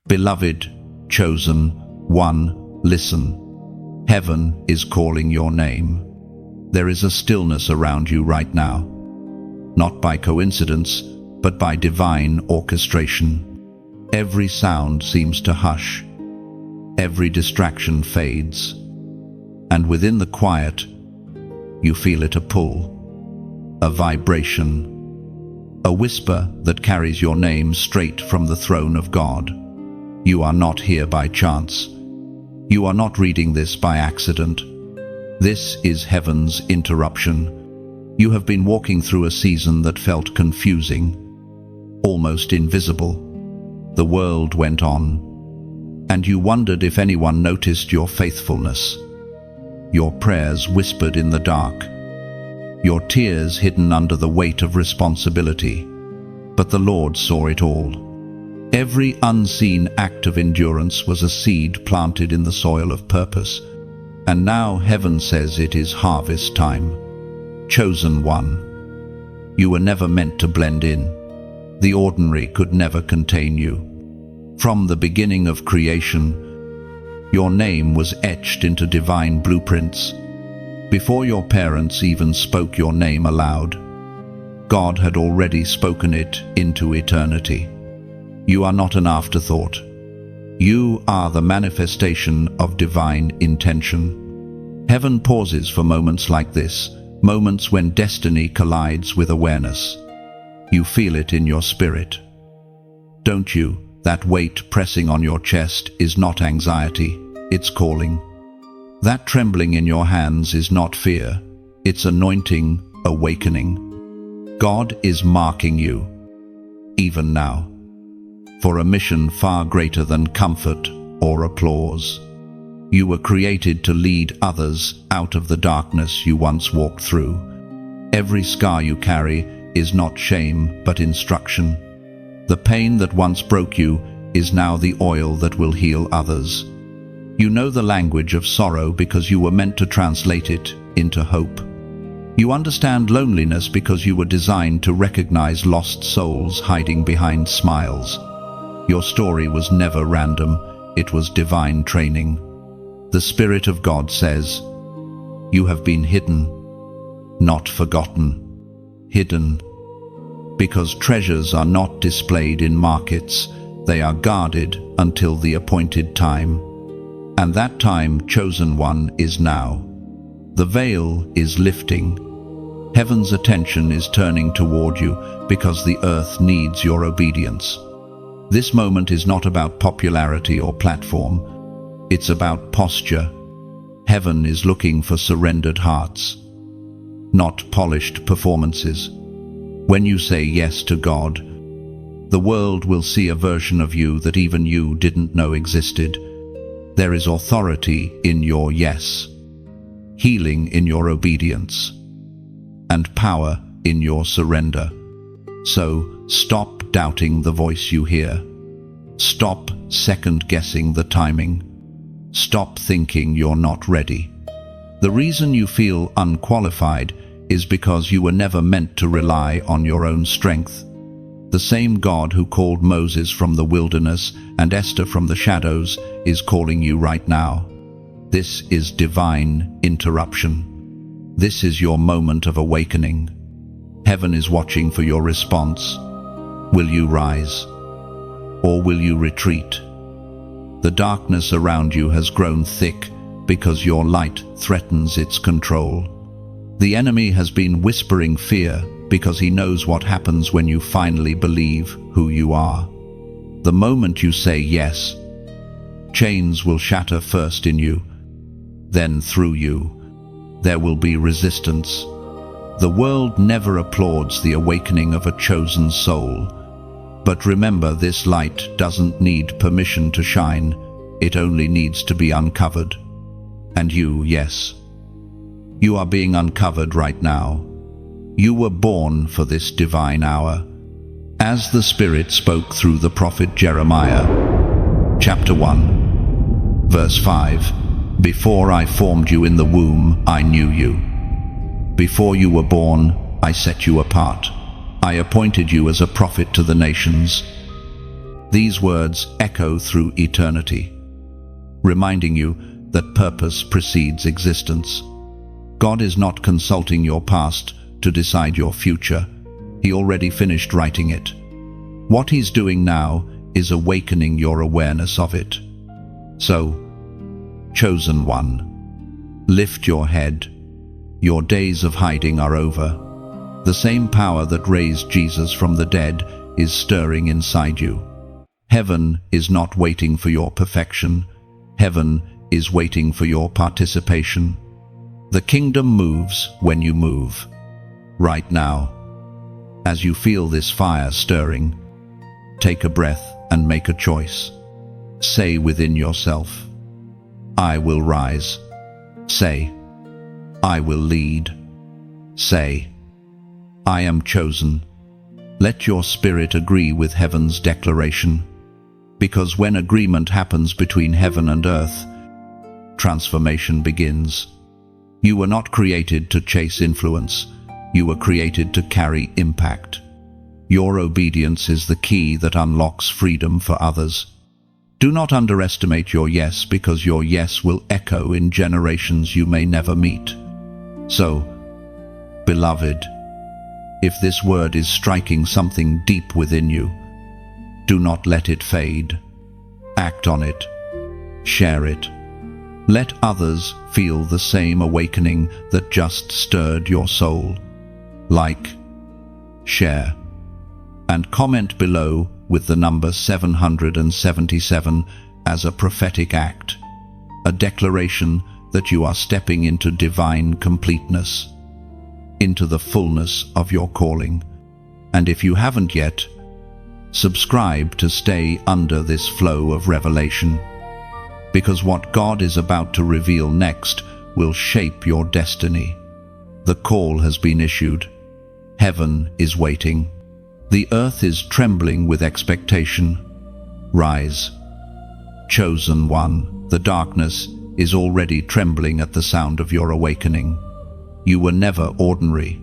Beloved, chosen one, listen. Heaven is calling your name. There is a stillness around you right now, not by coincidence, but by divine orchestration. Every sound seems to hush. Every distraction fades. And within the quiet, you feel it a pull, a vibration, a whisper that carries your name straight from the throne of God. You are not here by chance. You are not reading this by accident. This is heaven's interruption. You have been walking through a season that felt confusing, almost invisible. The world went on, and you wondered if anyone noticed your faithfulness. Your prayers whispered in the dark, your tears hidden under the weight of responsibility. But the Lord saw it all. Every unseen act of endurance was a seed planted in the soil of purpose. And now heaven says it is harvest time. Chosen one, you were never meant to blend in. The ordinary could never contain you. From the beginning of creation, your name was etched into divine blueprints. Before your parents even spoke your name aloud, God had already spoken it into eternity. You are not an afterthought. You are the manifestation of divine intention. Heaven pauses for moments like this, moments when destiny collides with awareness. You feel it in your spirit. Don't you? That weight pressing on your chest is not anxiety, it's calling. That trembling in your hands is not fear, it's anointing, awakening. God is marking you, even now, for a mission far greater than comfort or applause. You were created to lead others out of the darkness you once walked through. Every scar you carry is not shame, but instruction. The pain that once broke you is now the oil that will heal others. You know the language of sorrow because you were meant to translate it into hope. You understand loneliness because you were designed to recognize lost souls hiding behind smiles. Your story was never random, it was divine training. The Spirit of God says, you have been hidden, not forgotten. Hidden, because treasures are not displayed in markets, they are guarded until the appointed time. And that time, chosen one, is now. The veil is lifting. Heaven's attention is turning toward you because the earth needs your obedience. This moment is not about popularity or platform. It's about posture. Heaven is looking for surrendered hearts, not polished performances. When you say yes to God, the world will see a version of you that even you didn't know existed. There is authority in your yes, healing in your obedience, and power in your surrender. So stop doubting the voice you hear. Stop second-guessing the timing. Stop thinking you're not ready. The reason you feel unqualified is because you were never meant to rely on your own strength. The same God who called Moses from the wilderness and Esther from the shadows is calling you right now. This is divine interruption. This is your moment of awakening. Heaven is watching for your response. Will you rise, or will you retreat? The darkness around you has grown thick because your light threatens its control. The enemy has been whispering fear because he knows what happens when you finally believe who you are. The moment you say yes, chains will shatter first in you, then through you. There will be resistance. The world never applauds the awakening of a chosen soul. But remember, this light doesn't need permission to shine. It only needs to be uncovered. And you, yes, you are being uncovered right now. You were born for this divine hour. As the Spirit spoke through the prophet Jeremiah, chapter 1, verse 5, "Before I formed you in the womb, I knew you. Before you were born, I set you apart. I appointed you as a prophet to the nations. These words echo through eternity, reminding you that purpose precedes existence. God is not consulting your past to decide your future. He already finished writing it. What He's doing now is awakening your awareness of it. So, chosen one, lift your head. Your days of hiding are over. The same power that raised Jesus from the dead is stirring inside you. Heaven is not waiting for your perfection. Heaven is waiting for your participation. The kingdom moves when you move. Right now, as you feel this fire stirring, take a breath and make a choice. Say within yourself, I will rise. Say, I will lead. Say, I am chosen. Let your spirit agree with heaven's declaration, because when agreement happens between heaven and earth, transformation begins. You were not created to chase influence. You were created to carry impact. Your obedience is the key that unlocks freedom for others. Do not underestimate your yes, because your yes will echo in generations you may never meet. So, beloved, if this word is striking something deep within you, do not let it fade. Act on it. Share it. Let others feel the same awakening that just stirred your soul. Like, share, and comment below with the number 777 as a prophetic act, a declaration that you are stepping into divine completeness, into the fullness of your calling. And if you haven't yet, subscribe to stay under this flow of revelation, because what God is about to reveal next will shape your destiny. The call has been issued. Heaven is waiting. The earth is trembling with expectation. Rise. Chosen one, the darkness is already trembling at the sound of your awakening. You were never ordinary.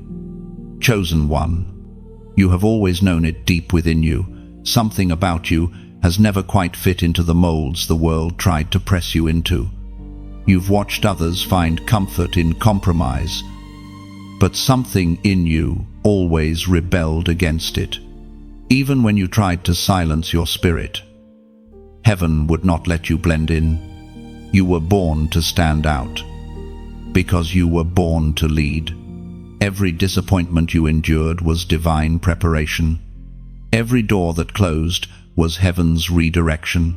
Chosen one, you have always known it deep within you. Something about you has never quite fit into the molds the world tried to press you into. You've watched others find comfort in compromise, but something in you always rebelled against it. Even when you tried to silence your spirit, heaven would not let you blend in. You were born to stand out, because you were born to lead. Every disappointment you endured was divine preparation. Every door that closed was heaven's redirection,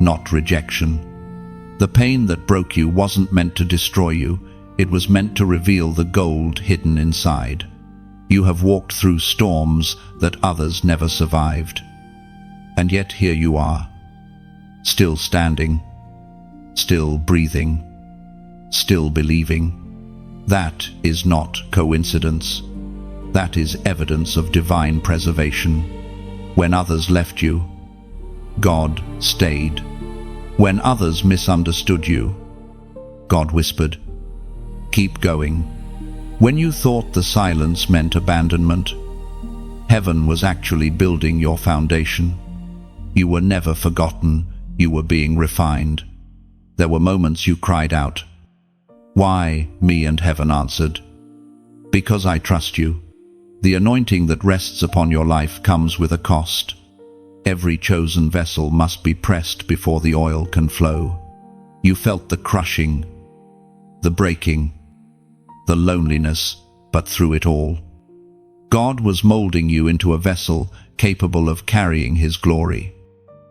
not rejection. The pain that broke you wasn't meant to destroy you. It was meant to reveal the gold hidden inside. You have walked through storms that others never survived. And yet here you are, still standing, still breathing, still believing. That is not coincidence. That is evidence of divine preservation. When others left you, God stayed. When others misunderstood you, God whispered, keep going. When you thought the silence meant abandonment, heaven was actually building your foundation. You were never forgotten. You were being refined. There were moments you cried out, why me? And heaven answered, because I trust you. The anointing that rests upon your life comes with a cost. Every chosen vessel must be pressed before the oil can flow. You felt the crushing, the breaking, the loneliness, but through it all, God was molding you into a vessel capable of carrying His glory.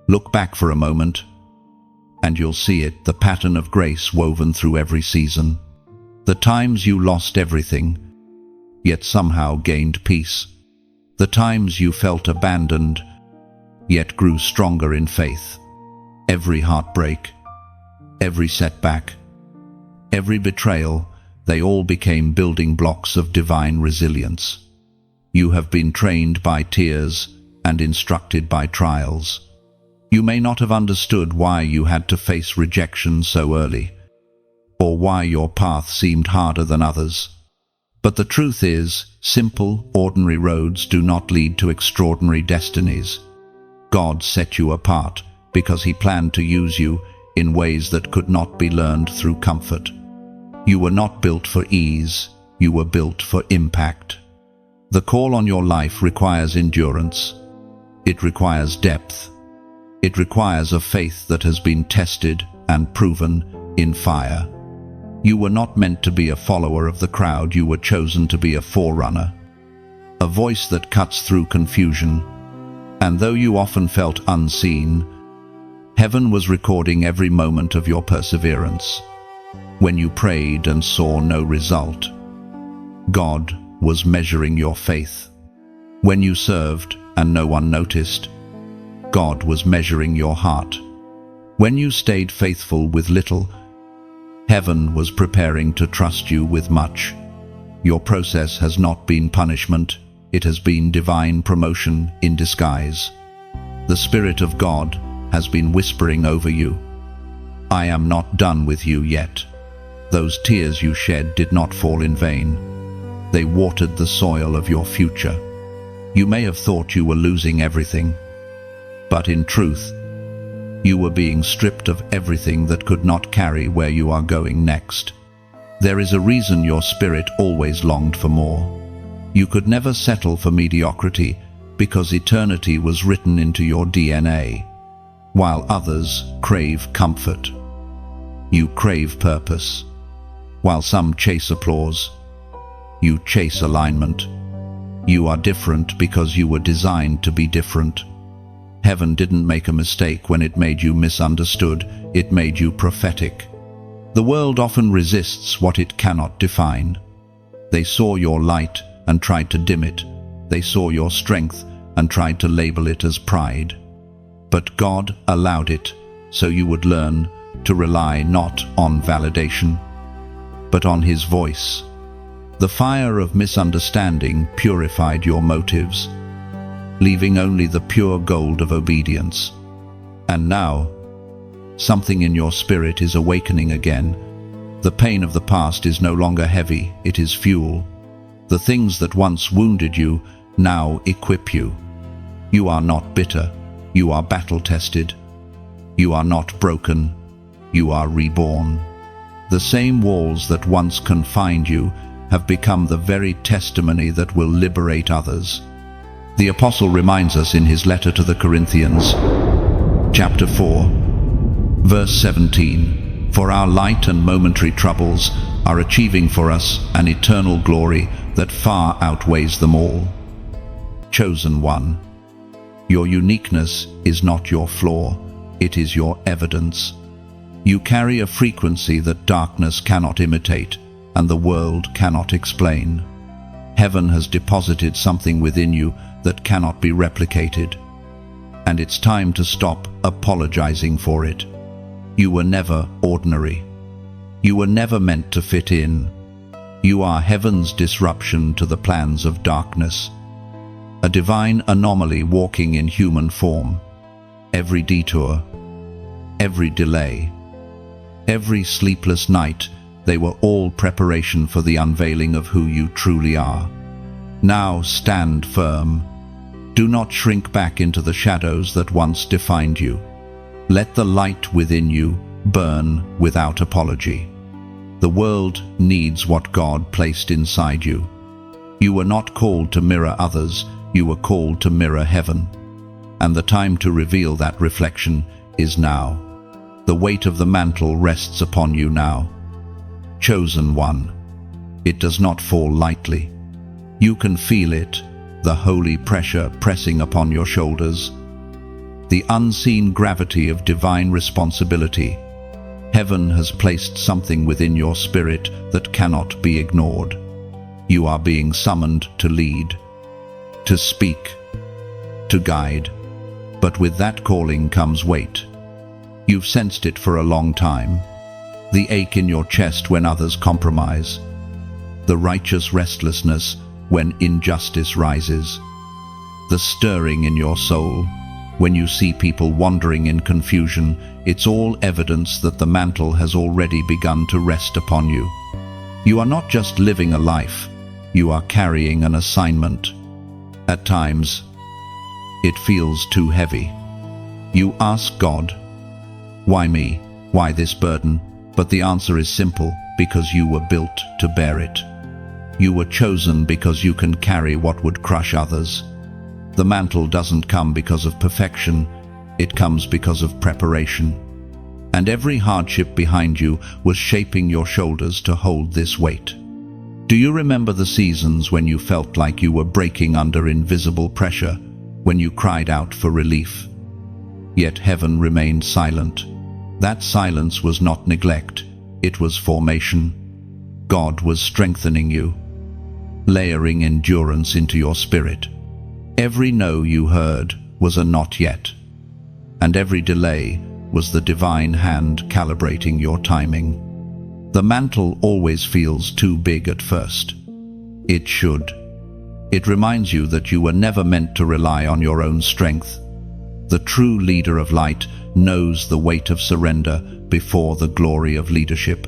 Look back for a moment, and you'll see it, the pattern of grace woven through every season. The times you lost everything, yet somehow gained peace. The times you felt abandoned, yet grew stronger in faith. Every heartbreak, every setback, every betrayal, they all became building blocks of divine resilience. You have been trained by tears and instructed by trials. You may not have understood why you had to face rejection so early, or why your path seemed harder than others. But the truth is, simple, ordinary roads do not lead to extraordinary destinies. God set you apart because He planned to use you in ways that could not be learned through comfort. You were not built for ease, you were built for impact. The call on your life requires endurance. It requires depth. It requires a faith that has been tested and proven in fire. You were not meant to be a follower of the crowd, you were chosen to be a forerunner. A voice that cuts through confusion. And though you often felt unseen, heaven was recording every moment of your perseverance. When you prayed and saw no result, God was measuring your faith. When you served and no one noticed, God was measuring your heart. When you stayed faithful with little, heaven was preparing to trust you with much. Your process has not been punishment, it has been divine promotion in disguise. The Spirit of God has been whispering over you, I am not done with you yet. Those tears you shed did not fall in vain. They watered the soil of your future. You may have thought you were losing everything, but in truth, you were being stripped of everything that could not carry where you are going next. There is a reason your spirit always longed for more. You could never settle for mediocrity because eternity was written into your DNA, while others crave comfort. You crave purpose. While some chase applause, you chase alignment. You are different because you were designed to be different. Heaven didn't make a mistake when it made you misunderstood, it made you prophetic. The world often resists what it cannot define. They saw your light and tried to dim it. They saw your strength and tried to label it as pride. But God allowed it so you would learn to rely not on validation, but on His voice. The fire of misunderstanding purified your motives, leaving only the pure gold of obedience. And now, something in your spirit is awakening again. The pain of the past is no longer heavy, it is fuel. The things that once wounded you now equip you. You are not bitter, you are battle-tested. You are not broken, you are reborn. The same walls that once confined you have become the very testimony that will liberate others. The Apostle reminds us in his letter to the Corinthians, chapter 4, verse 17, For our light and momentary troubles are achieving for us an eternal glory that far outweighs them all. Chosen one, your uniqueness is not your flaw, it is your evidence. You carry a frequency that darkness cannot imitate and the world cannot explain. Heaven has deposited something within you that cannot be replicated, and it's time to stop apologizing for it. You were never ordinary. You were never meant to fit in. You are heaven's disruption to the plans of darkness, a divine anomaly walking in human form. Every detour, every delay, every sleepless night, they were all preparation for the unveiling of who you truly are. Now stand firm. Do not shrink back into the shadows that once defined you. Let the light within you burn without apology. The world needs what God placed inside you. You were not called to mirror others, you were called to mirror heaven. And the time to reveal that reflection is now. The weight of the mantle rests upon you now. Chosen one, it does not fall lightly. You can feel it, the holy pressure pressing upon your shoulders, the unseen gravity of divine responsibility. Heaven has placed something within your spirit that cannot be ignored. You are being summoned to lead, to speak, to guide. But with that calling comes weight. You've sensed it for a long time. The ache in your chest when others compromise. The righteous restlessness when injustice rises. The stirring in your soul when you see people wandering in confusion. It's all evidence that the mantle has already begun to rest upon you. You are not just living a life, you are carrying an assignment. At times, it feels too heavy. You ask God, "Why me? Why this burden?" But the answer is simple: because you were built to bear it. You were chosen because you can carry what would crush others. The mantle doesn't come because of perfection, it comes because of preparation. And every hardship behind you was shaping your shoulders to hold this weight. Do you remember the seasons when you felt like you were breaking under invisible pressure, when you cried out for relief? Yet heaven remained silent. That silence was not neglect, it was formation. God was strengthening you, layering endurance into your spirit. Every no you heard was a not yet, and every delay was the divine hand calibrating your timing. The mantle always feels too big at first. It should. It reminds you that you were never meant to rely on your own strength. The true leader of light knows the weight of surrender before the glory of leadership.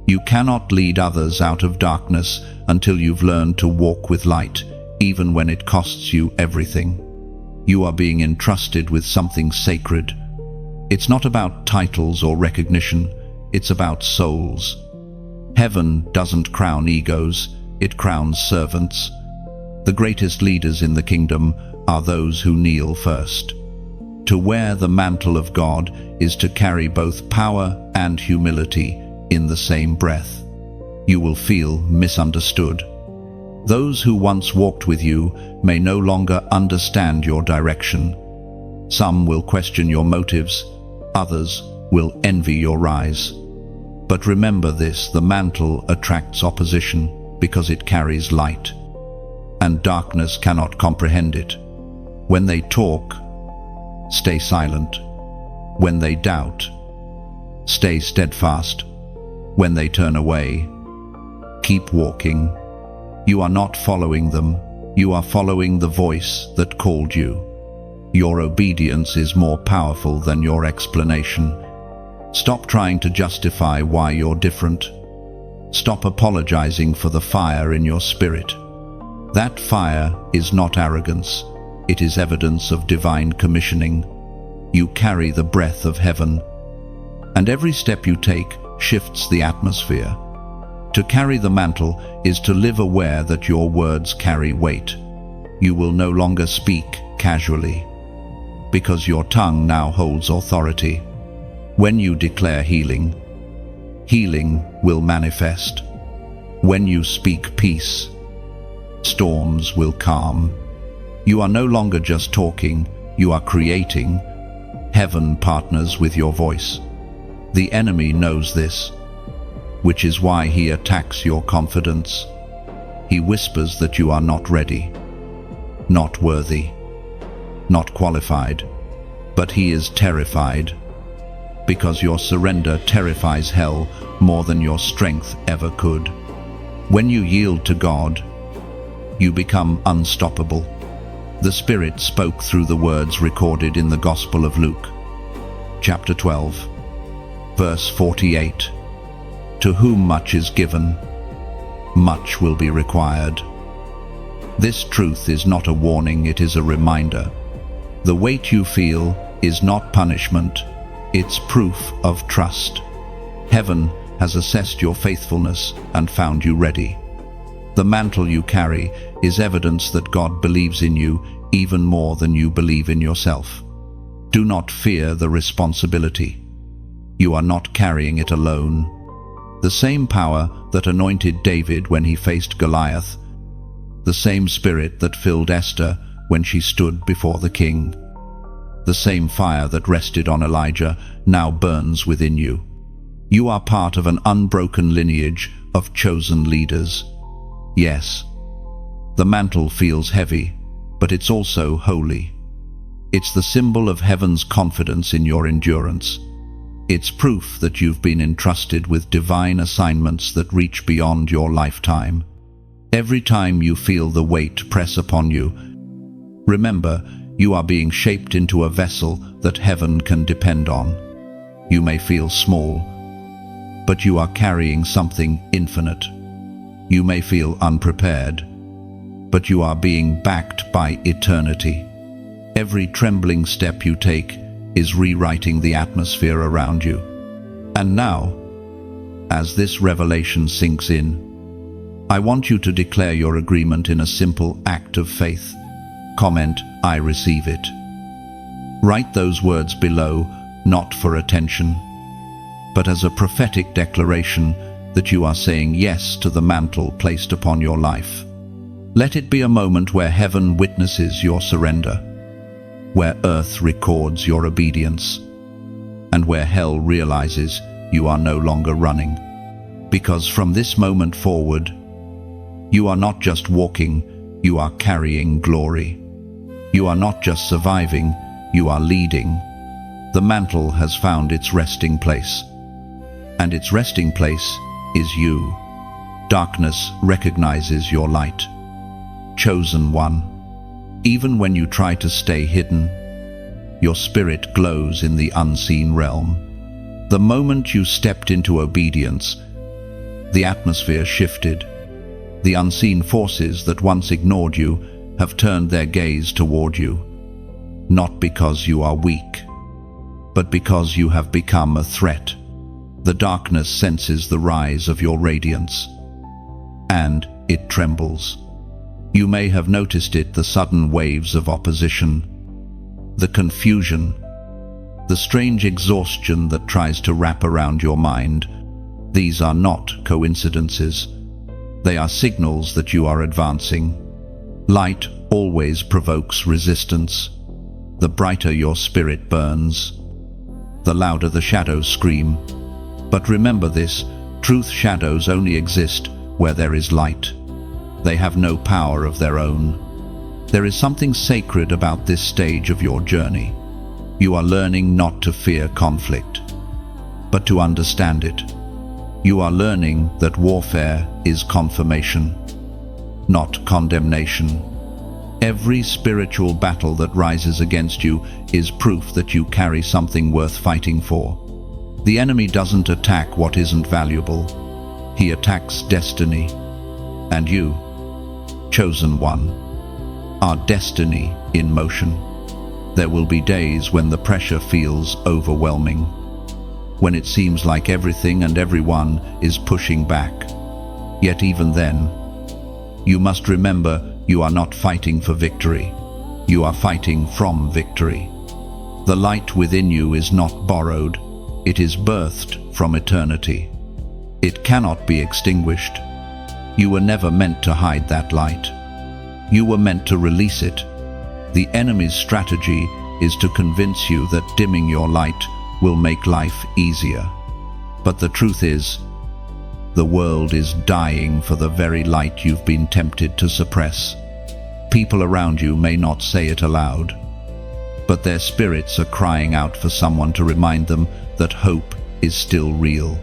You cannot lead others out of darkness until you've learned to walk with light, even when it costs you everything. You are being entrusted with something sacred. It's not about titles or recognition, it's about souls. Heaven doesn't crown egos, it crowns servants. The greatest leaders in the kingdom are those who kneel first. To wear the mantle of God is to carry both power and humility in the same breath. You will feel misunderstood. Those who once walked with you may no longer understand your direction. Some will question your motives, others will envy your rise. But remember this: the mantle attracts opposition because it carries light, and darkness cannot comprehend it. When they talk, stay silent. When they doubt, stay steadfast. When they turn away, keep walking. You are not following them, you are following the voice that called you. Your obedience is more powerful than your explanation. Stop trying to justify why you're different. Stop apologizing for the fire in your spirit. That fire is not arrogance, it is evidence of divine commissioning. You carry the breath of heaven, and every step you take shifts the atmosphere. To carry the mantle is to live aware that your words carry weight. You will no longer speak casually, because your tongue now holds authority. When you declare healing, healing will manifest. When you speak peace, storms will calm. You are no longer just talking, you are creating. Heaven partners with your voice. The enemy knows this, which is why he attacks your confidence. He whispers that you are not ready, not worthy, not qualified, but he is terrified, because your surrender terrifies hell more than your strength ever could. When you yield to God, you become unstoppable. The Spirit spoke through the words recorded in the Gospel of Luke, chapter 12, verse 48. To whom much is given, much will be required. This truth is not a warning, it is a reminder. The weight you feel is not punishment, it's proof of trust. Heaven has assessed your faithfulness and found you ready. The mantle you carry is evidence that God believes in you even more than you believe in yourself. Do not fear the responsibility. You are not carrying it alone. The same power that anointed David when he faced Goliath, the same Spirit that filled Esther when she stood before the king, the same fire that rested on Elijah now burns within you. You are part of an unbroken lineage of chosen leaders. Yes, the mantle feels heavy, but it's also holy. It's the symbol of heaven's confidence in your endurance. It's proof that you've been entrusted with divine assignments that reach beyond your lifetime. Every time you feel the weight press upon you, remember, you are being shaped into a vessel that heaven can depend on. You may feel small, but you are carrying something infinite. You may feel unprepared, but you are being backed by eternity. Every trembling step you take is rewriting the atmosphere around you. And now, as this revelation sinks in, I want you to declare your agreement in a simple act of faith. Comment, "I receive it." Write those words below, not for attention, but as a prophetic declaration that you are saying yes to the mantle placed upon your life. Let it be a moment where heaven witnesses your surrender, where earth records your obedience, and where hell realizes you are no longer running. Because from this moment forward, you are not just walking, you are carrying glory. You are not just surviving, you are leading. The mantle has found its resting place, and its resting place is you. Darkness recognizes your light. Chosen one. Even when you try to stay hidden, your spirit glows in the unseen realm. The moment you stepped into obedience, the atmosphere shifted. The unseen forces that once ignored you have turned their gaze toward you, not because you are weak, but because you have become a threat. The darkness senses the rise of your radiance, and it trembles. You may have noticed it, the sudden waves of opposition, the confusion, the strange exhaustion that tries to wrap around your mind. These are not coincidences. They are signals that you are advancing. Light always provokes resistance. The brighter your spirit burns, the louder the shadows scream. But remember this, truth shadows only exist where there is light. They have no power of their own. There is something sacred about this stage of your journey. You are learning not to fear conflict, but to understand it. You are learning that warfare is confirmation, not condemnation. Every spiritual battle that rises against you is proof that you carry something worth fighting for. The enemy doesn't attack what isn't valuable. He attacks destiny. And you, chosen one, are destiny in motion. There will be days when the pressure feels overwhelming, when it seems like everything and everyone is pushing back. Yet even then, you must remember you are not fighting for victory. You are fighting from victory. The light within you is not borrowed. It is birthed from eternity. It cannot be extinguished. You were never meant to hide that light. You were meant to release it. The enemy's strategy is to convince you that dimming your light will make life easier. But the truth is, the world is dying for the very light you've been tempted to suppress. People around you may not say it aloud, but their spirits are crying out for someone to remind them that hope is still real.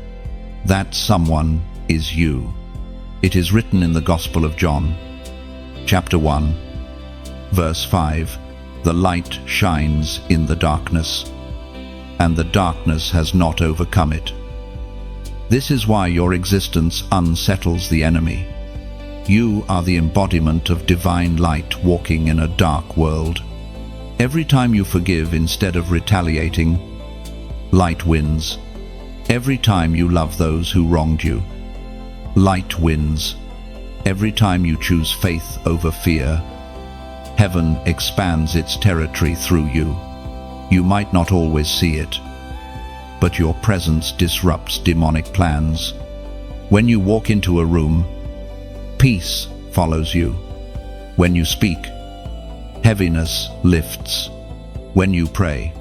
That someone is you. It is written in the Gospel of John, chapter 1, verse 5, "The light shines in the darkness, and the darkness has not overcome it." This is why your existence unsettles the enemy. You are the embodiment of divine light walking in a dark world. Every time you forgive instead of retaliating, light wins. Every time you love those who wronged you, light wins. Every time you choose faith over fear, heaven expands its territory through you. You might not always see it, but your presence disrupts demonic plans. When you walk into a room, peace follows you. When you speak, heaviness lifts. When you pray,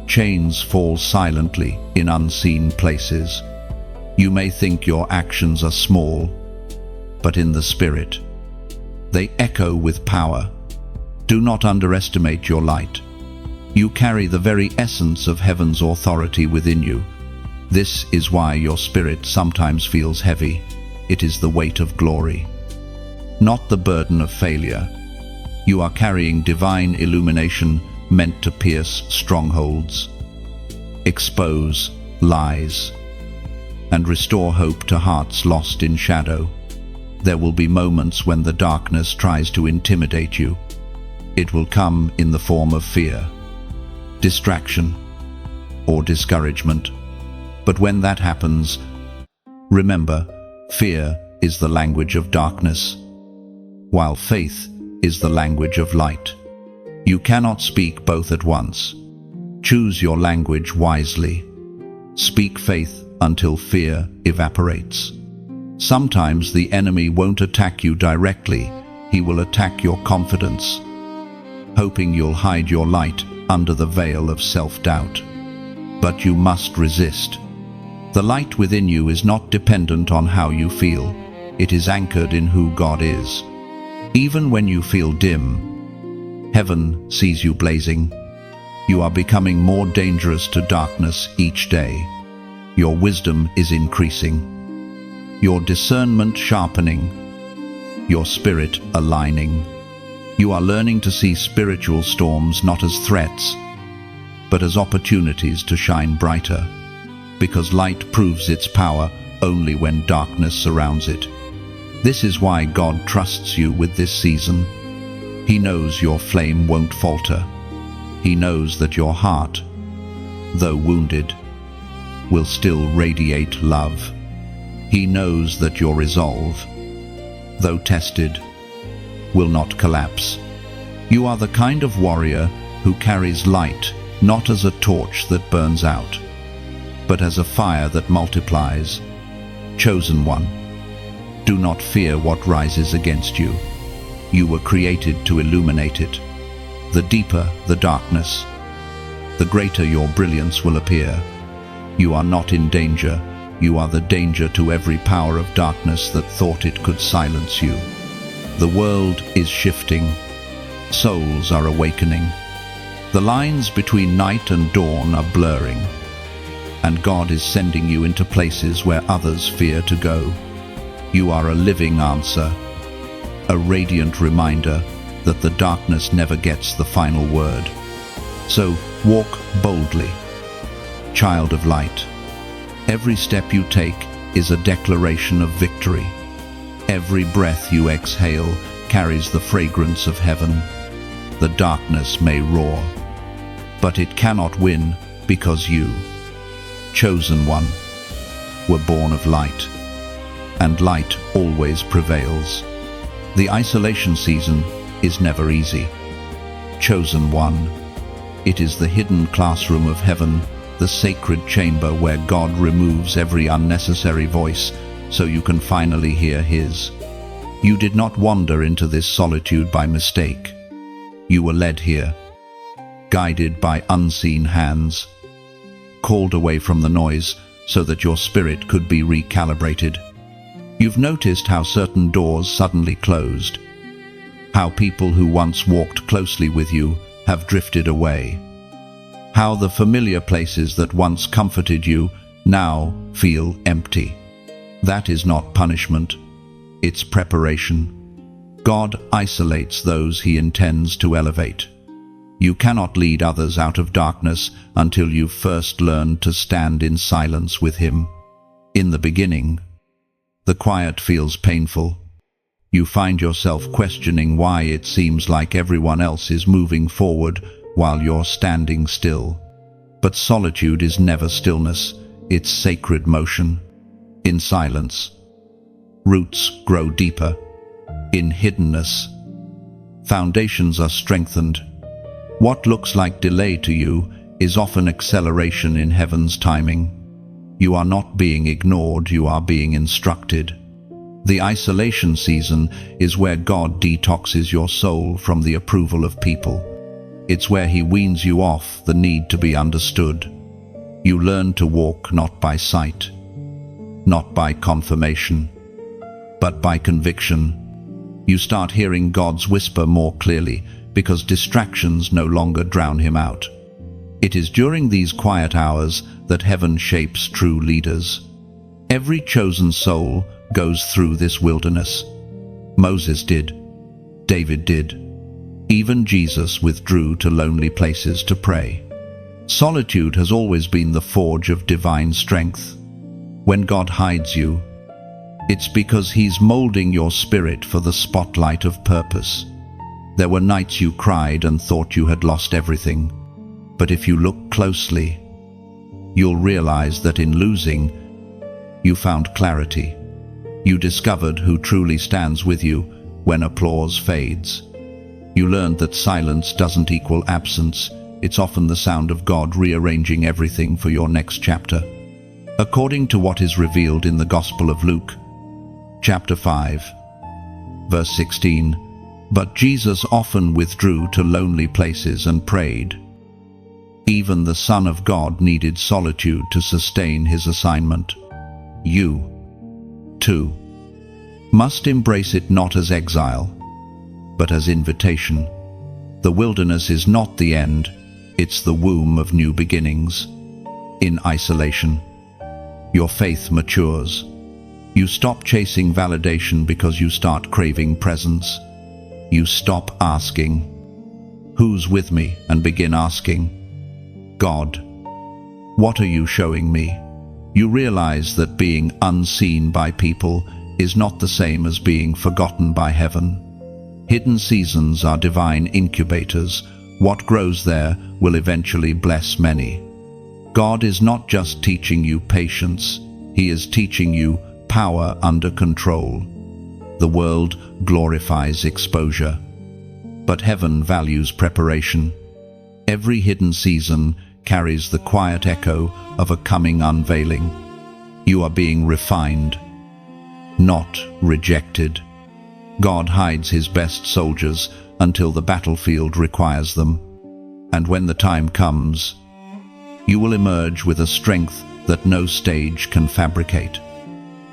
chains fall silently in unseen places. You may think your actions are small, but in the spirit, they echo with power. Do not underestimate your light. You carry the very essence of heaven's authority within you. This is why your spirit sometimes feels heavy. It is the weight of glory, not the burden of failure. You are carrying divine illumination meant to pierce strongholds, expose lies, and restore hope to hearts lost in shadow. There will be moments when the darkness tries to intimidate you. It will come in the form of fear, distraction, or discouragement. But when that happens, remember, fear is the language of darkness, while faith is the language of light. You cannot speak both at once. Choose your language wisely. Speak faith until fear evaporates. Sometimes the enemy won't attack you directly, he will attack your confidence, hoping you'll hide your light under the veil of self-doubt. But you must resist. The light within you is not dependent on how you feel. It is anchored in who God is. Even when you feel dim, heaven sees you blazing. You are becoming more dangerous to darkness each day. Your wisdom is increasing, your discernment sharpening, your spirit aligning. You are learning to see spiritual storms not as threats, but as opportunities to shine brighter, because light proves its power only when darkness surrounds it. This is why God trusts you with this season. He knows your flame won't falter. He knows that your heart, though wounded, will still radiate love. He knows that your resolve, though tested, will not collapse. You are the kind of warrior who carries light not as a torch that burns out, but as a fire that multiplies. Chosen one, do not fear what rises against you. You were created to illuminate it. The deeper the darkness, the greater your brilliance will appear. You are not in danger. You are the danger to every power of darkness that thought it could silence you. The world is shifting. Souls are awakening. The lines between night and dawn are blurring. And God is sending you into places where others fear to go. You are a living answer, a radiant reminder that the darkness never gets the final word. So walk boldly, child of light. Every step you take is a declaration of victory. Every breath you exhale carries the fragrance of heaven. The darkness may roar, but it cannot win because you, chosen one, were born of light, and light always prevails. The isolation season is never easy. Chosen one, it is the hidden classroom of heaven, the sacred chamber where God removes every unnecessary voice so you can finally hear His. You did not wander into this solitude by mistake. You were led here, guided by unseen hands, called away from the noise so that your spirit could be recalibrated. You've noticed how certain doors suddenly closed, how people who once walked closely with you have drifted away, how the familiar places that once comforted you now feel empty. That is not punishment, it's preparation. God isolates those He intends to elevate. You cannot lead others out of darkness until you've first learned to stand in silence with Him. In the beginning, the quiet feels painful. You find yourself questioning why it seems like everyone else is moving forward while you're standing still. But solitude is never stillness, it's sacred motion. In silence, roots grow deeper. In hiddenness, foundations are strengthened. What looks like delay to you is often acceleration in heaven's timing. You are not being ignored, you are being instructed. The isolation season is where God detoxes your soul from the approval of people. It's where He weans you off the need to be understood. You learn to walk not by sight, not by confirmation, but by conviction. You start hearing God's whisper more clearly because distractions no longer drown Him out. It is during these quiet hours that heaven shapes true leaders. Every chosen soul goes through this wilderness. Moses did. David did. Even Jesus withdrew to lonely places to pray. Solitude has always been the forge of divine strength. When God hides you, it's because He's molding your spirit for the spotlight of purpose. There were nights you cried and thought you had lost everything. But if you look closely, you'll realize that in losing, you found clarity. You discovered who truly stands with you when applause fades. You learned that silence doesn't equal absence. It's often the sound of God rearranging everything for your next chapter. According to what is revealed in the Gospel of Luke, chapter 5, verse 16, "But Jesus often withdrew to lonely places and prayed." Even the Son of God needed solitude to sustain his assignment. You, too, must embrace it not as exile, but as invitation. The wilderness is not the end, it's the womb of new beginnings. In isolation, your faith matures. You stop chasing validation because you start craving presence. You stop asking, "Who's with me?" and begin asking, "God, what are you showing me?" You realize that being unseen by people is not the same as being forgotten by heaven. Hidden seasons are divine incubators. What grows there will eventually bless many. God is not just teaching you patience, He is teaching you power under control. The world glorifies exposure, but heaven values preparation. Every hidden season carries the quiet echo of a coming unveiling. You are being refined, not rejected. God hides His best soldiers until the battlefield requires them. And when the time comes, you will emerge with a strength that no stage can fabricate.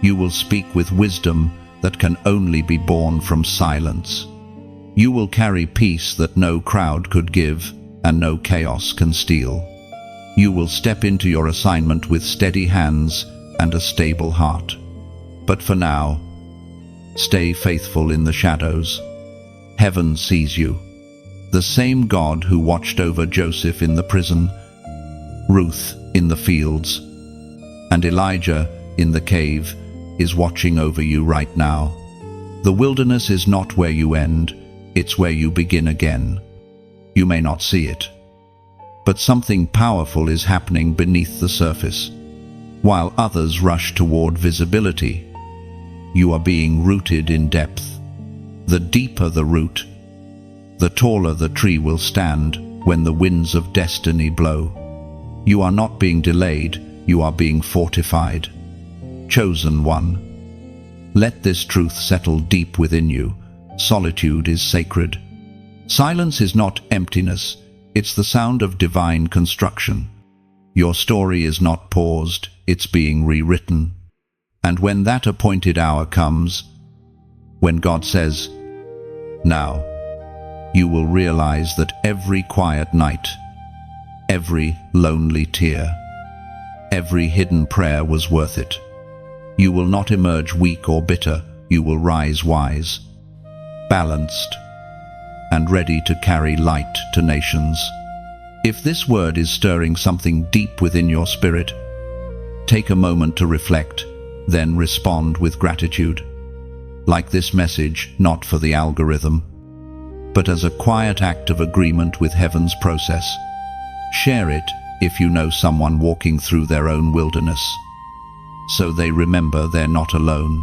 You will speak with wisdom that can only be born from silence. You will carry peace that no crowd could give and no chaos can steal. You will step into your assignment with steady hands and a stable heart. But for now, stay faithful in the shadows. Heaven sees you. The same God who watched over Joseph in the prison, Ruth in the fields, and Elijah in the cave is watching over you right now. The wilderness is not where you end, it's where you begin again. You may not see it, but something powerful is happening beneath the surface. While others rush toward visibility, you are being rooted in depth. The deeper the root, the taller the tree will stand when the winds of destiny blow. You are not being delayed, you are being fortified. Chosen one. Let this truth settle deep within you. Solitude is sacred. Silence is not emptiness, it's the sound of divine construction. Your story is not paused, it's being rewritten. And when that appointed hour comes, when God says, "Now," you will realize that every quiet night, every lonely tear, every hidden prayer was worth it. You will not emerge weak or bitter, you will rise wise, balanced, and ready to carry light to nations. If this word is stirring something deep within your spirit, take a moment to reflect, then respond with gratitude. Like this message, not for the algorithm, but as a quiet act of agreement with heaven's process. Share it if you know someone walking through their own wilderness, so they remember they're not alone.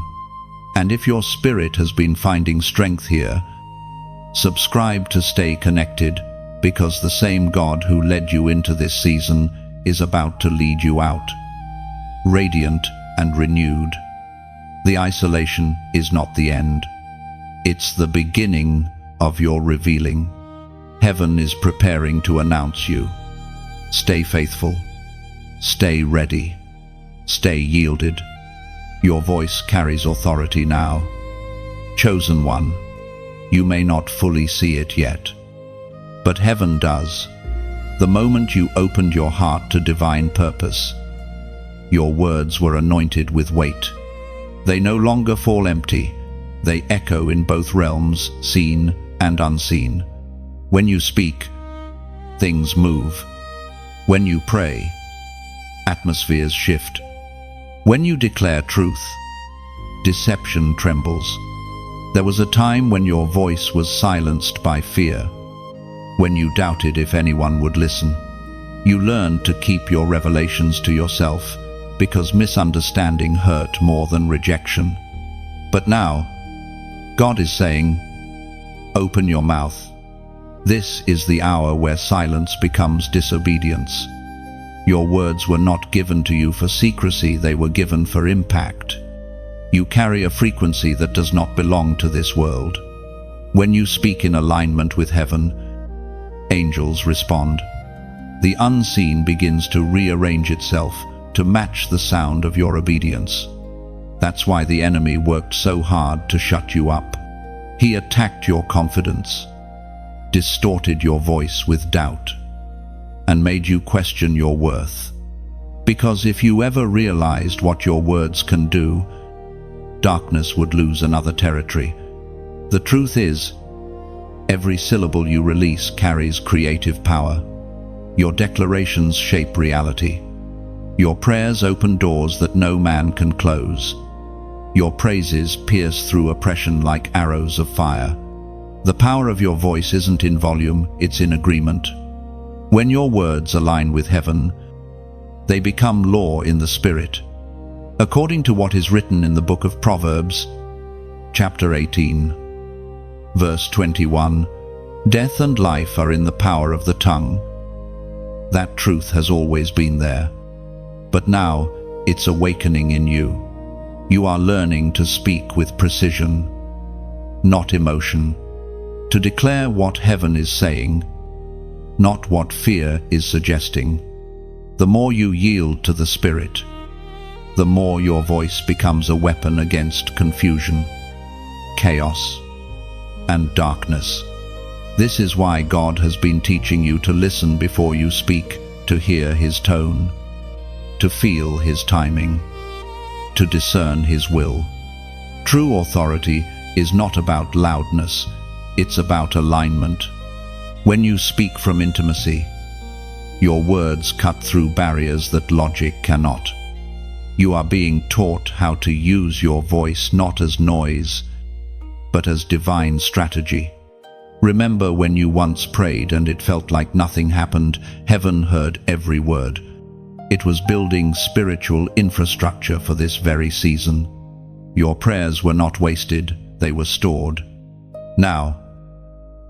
And if your spirit has been finding strength here, subscribe to stay connected, because the same God who led you into this season is about to lead you out, radiant and renewed. The isolation is not the end. It's the beginning of your revealing. Heaven is preparing to announce you. Stay faithful. Stay ready. Stay yielded. Your voice carries authority now. Chosen one, you may not fully see it yet, but heaven does. The moment you opened your heart to divine purpose, your words were anointed with weight. They no longer fall empty. They echo in both realms, seen and unseen. When you speak, things move. When you pray, atmospheres shift. When you declare truth, deception trembles. There was a time when your voice was silenced by fear, when you doubted if anyone would listen. You learned to keep your revelations to yourself because misunderstanding hurt more than rejection. But now, God is saying, open your mouth. This is the hour where silence becomes disobedience. Your words were not given to you for secrecy, they were given for impact. You carry a frequency that does not belong to this world. When you speak in alignment with heaven, angels respond. The unseen begins to rearrange itself to match the sound of your obedience. That's why the enemy worked so hard to shut you up. He attacked your confidence, distorted your voice with doubt, and made you question your worth. Because if you ever realized what your words can do, darkness would lose another territory. The truth is, every syllable you release carries creative power. Your declarations shape reality. Your prayers open doors that no man can close. Your praises pierce through oppression like arrows of fire. The power of your voice isn't in volume, it's in agreement. When your words align with heaven, they become law in the spirit. According to what is written in the book of Proverbs, chapter 18, verse 21, death and life are in the power of the tongue. That truth has always been there, but now it's awakening in you. You are learning to speak with precision, not emotion, to declare what heaven is saying, not what fear is suggesting. The more you yield to the Spirit, the more your voice becomes a weapon against confusion, chaos, and darkness. This is why God has been teaching you to listen before you speak, to hear His tone, to feel His timing, to discern His will. True authority is not about loudness, it's about alignment. When you speak from intimacy, your words cut through barriers that logic cannot. You are being taught how to use your voice not as noise, but as divine strategy. Remember when you once prayed and it felt like nothing happened? Heaven heard every word. It was building spiritual infrastructure for this very season. Your prayers were not wasted, they were stored. Now,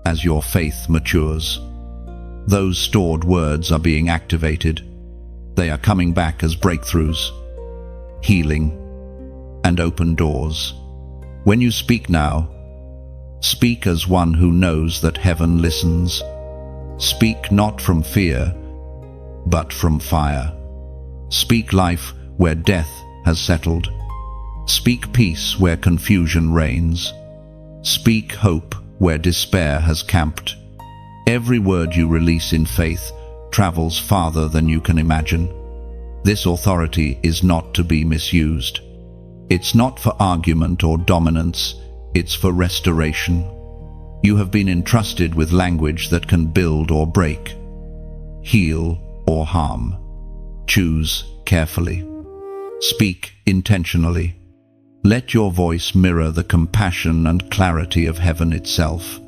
as your faith matures, those stored words are being activated. They are coming back as breakthroughs, healing, and open doors. When you speak now, speak as one who knows that heaven listens. Speak not from fear, but from fire. Speak life where death has settled. Speak peace where confusion reigns. Speak hope where despair has camped. Every word you release in faith travels farther than you can imagine. This authority is not to be misused. It's not for argument or dominance, it's for restoration. You have been entrusted with language that can build or break, heal or harm. Choose carefully. Speak intentionally. Let your voice mirror the compassion and clarity of heaven itself.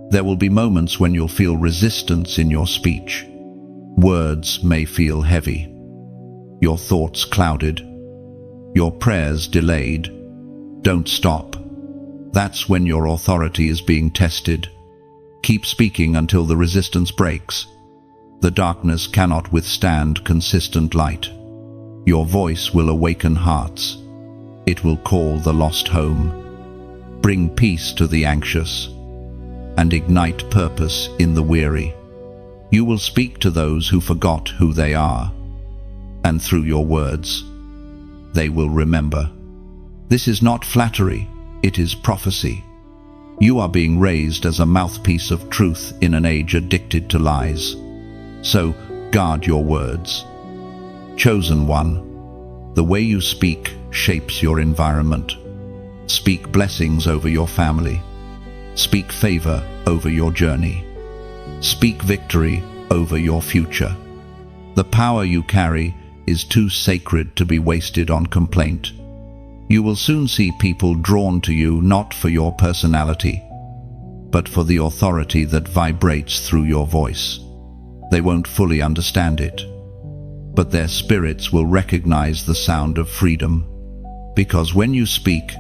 There will be moments when you'll feel resistance in your speech. Words may feel heavy, your thoughts clouded, your prayers delayed. Don't stop. That's when your authority is being tested. Keep speaking until the resistance breaks. The darkness cannot withstand consistent light. Your voice will awaken hearts. It will call the lost home, bring peace to the anxious, and ignite purpose in the weary. You will speak to those who forgot who they are, and through your words, they will remember. This is not flattery, it is prophecy. You are being raised as a mouthpiece of truth in an age addicted to lies. So, guard your words. Chosen one, the way you speak shapes your environment. Speak blessings over your family. Speak favor over your journey. Speak victory over your future. The power you carry is too sacred to be wasted on complaint. You will soon see people drawn to you not for your personality, but for the authority that vibrates through your voice. They won't fully understand it, but their spirits will recognize the sound of freedom. Because when you speak,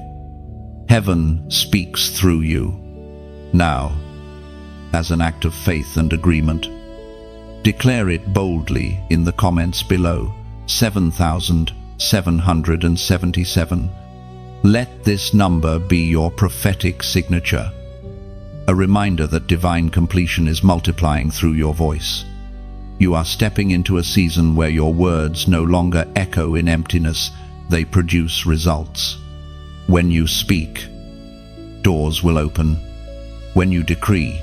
heaven speaks through you. Now, as an act of faith and agreement, declare it boldly in the comments below. 7,777. Let this number be your prophetic signature, a reminder that divine completion is multiplying through your voice. You are stepping into a season where your words no longer echo in emptiness, they produce results. When you speak, doors will open. When you decree,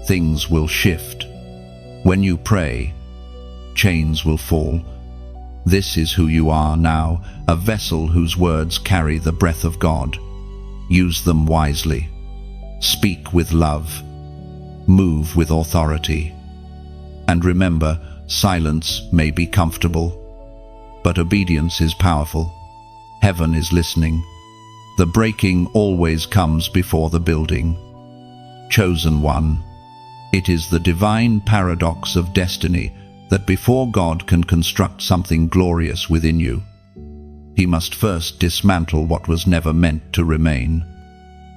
things will shift. When you pray, chains will fall. This is who you are now, a vessel whose words carry the breath of God. Use them wisely. Speak with love. Move with authority. And remember, silence may be comfortable, but obedience is powerful. Heaven is listening. The breaking always comes before the building. Chosen one. It is the divine paradox of destiny that before God can construct something glorious within you, He must first dismantle what was never meant to remain.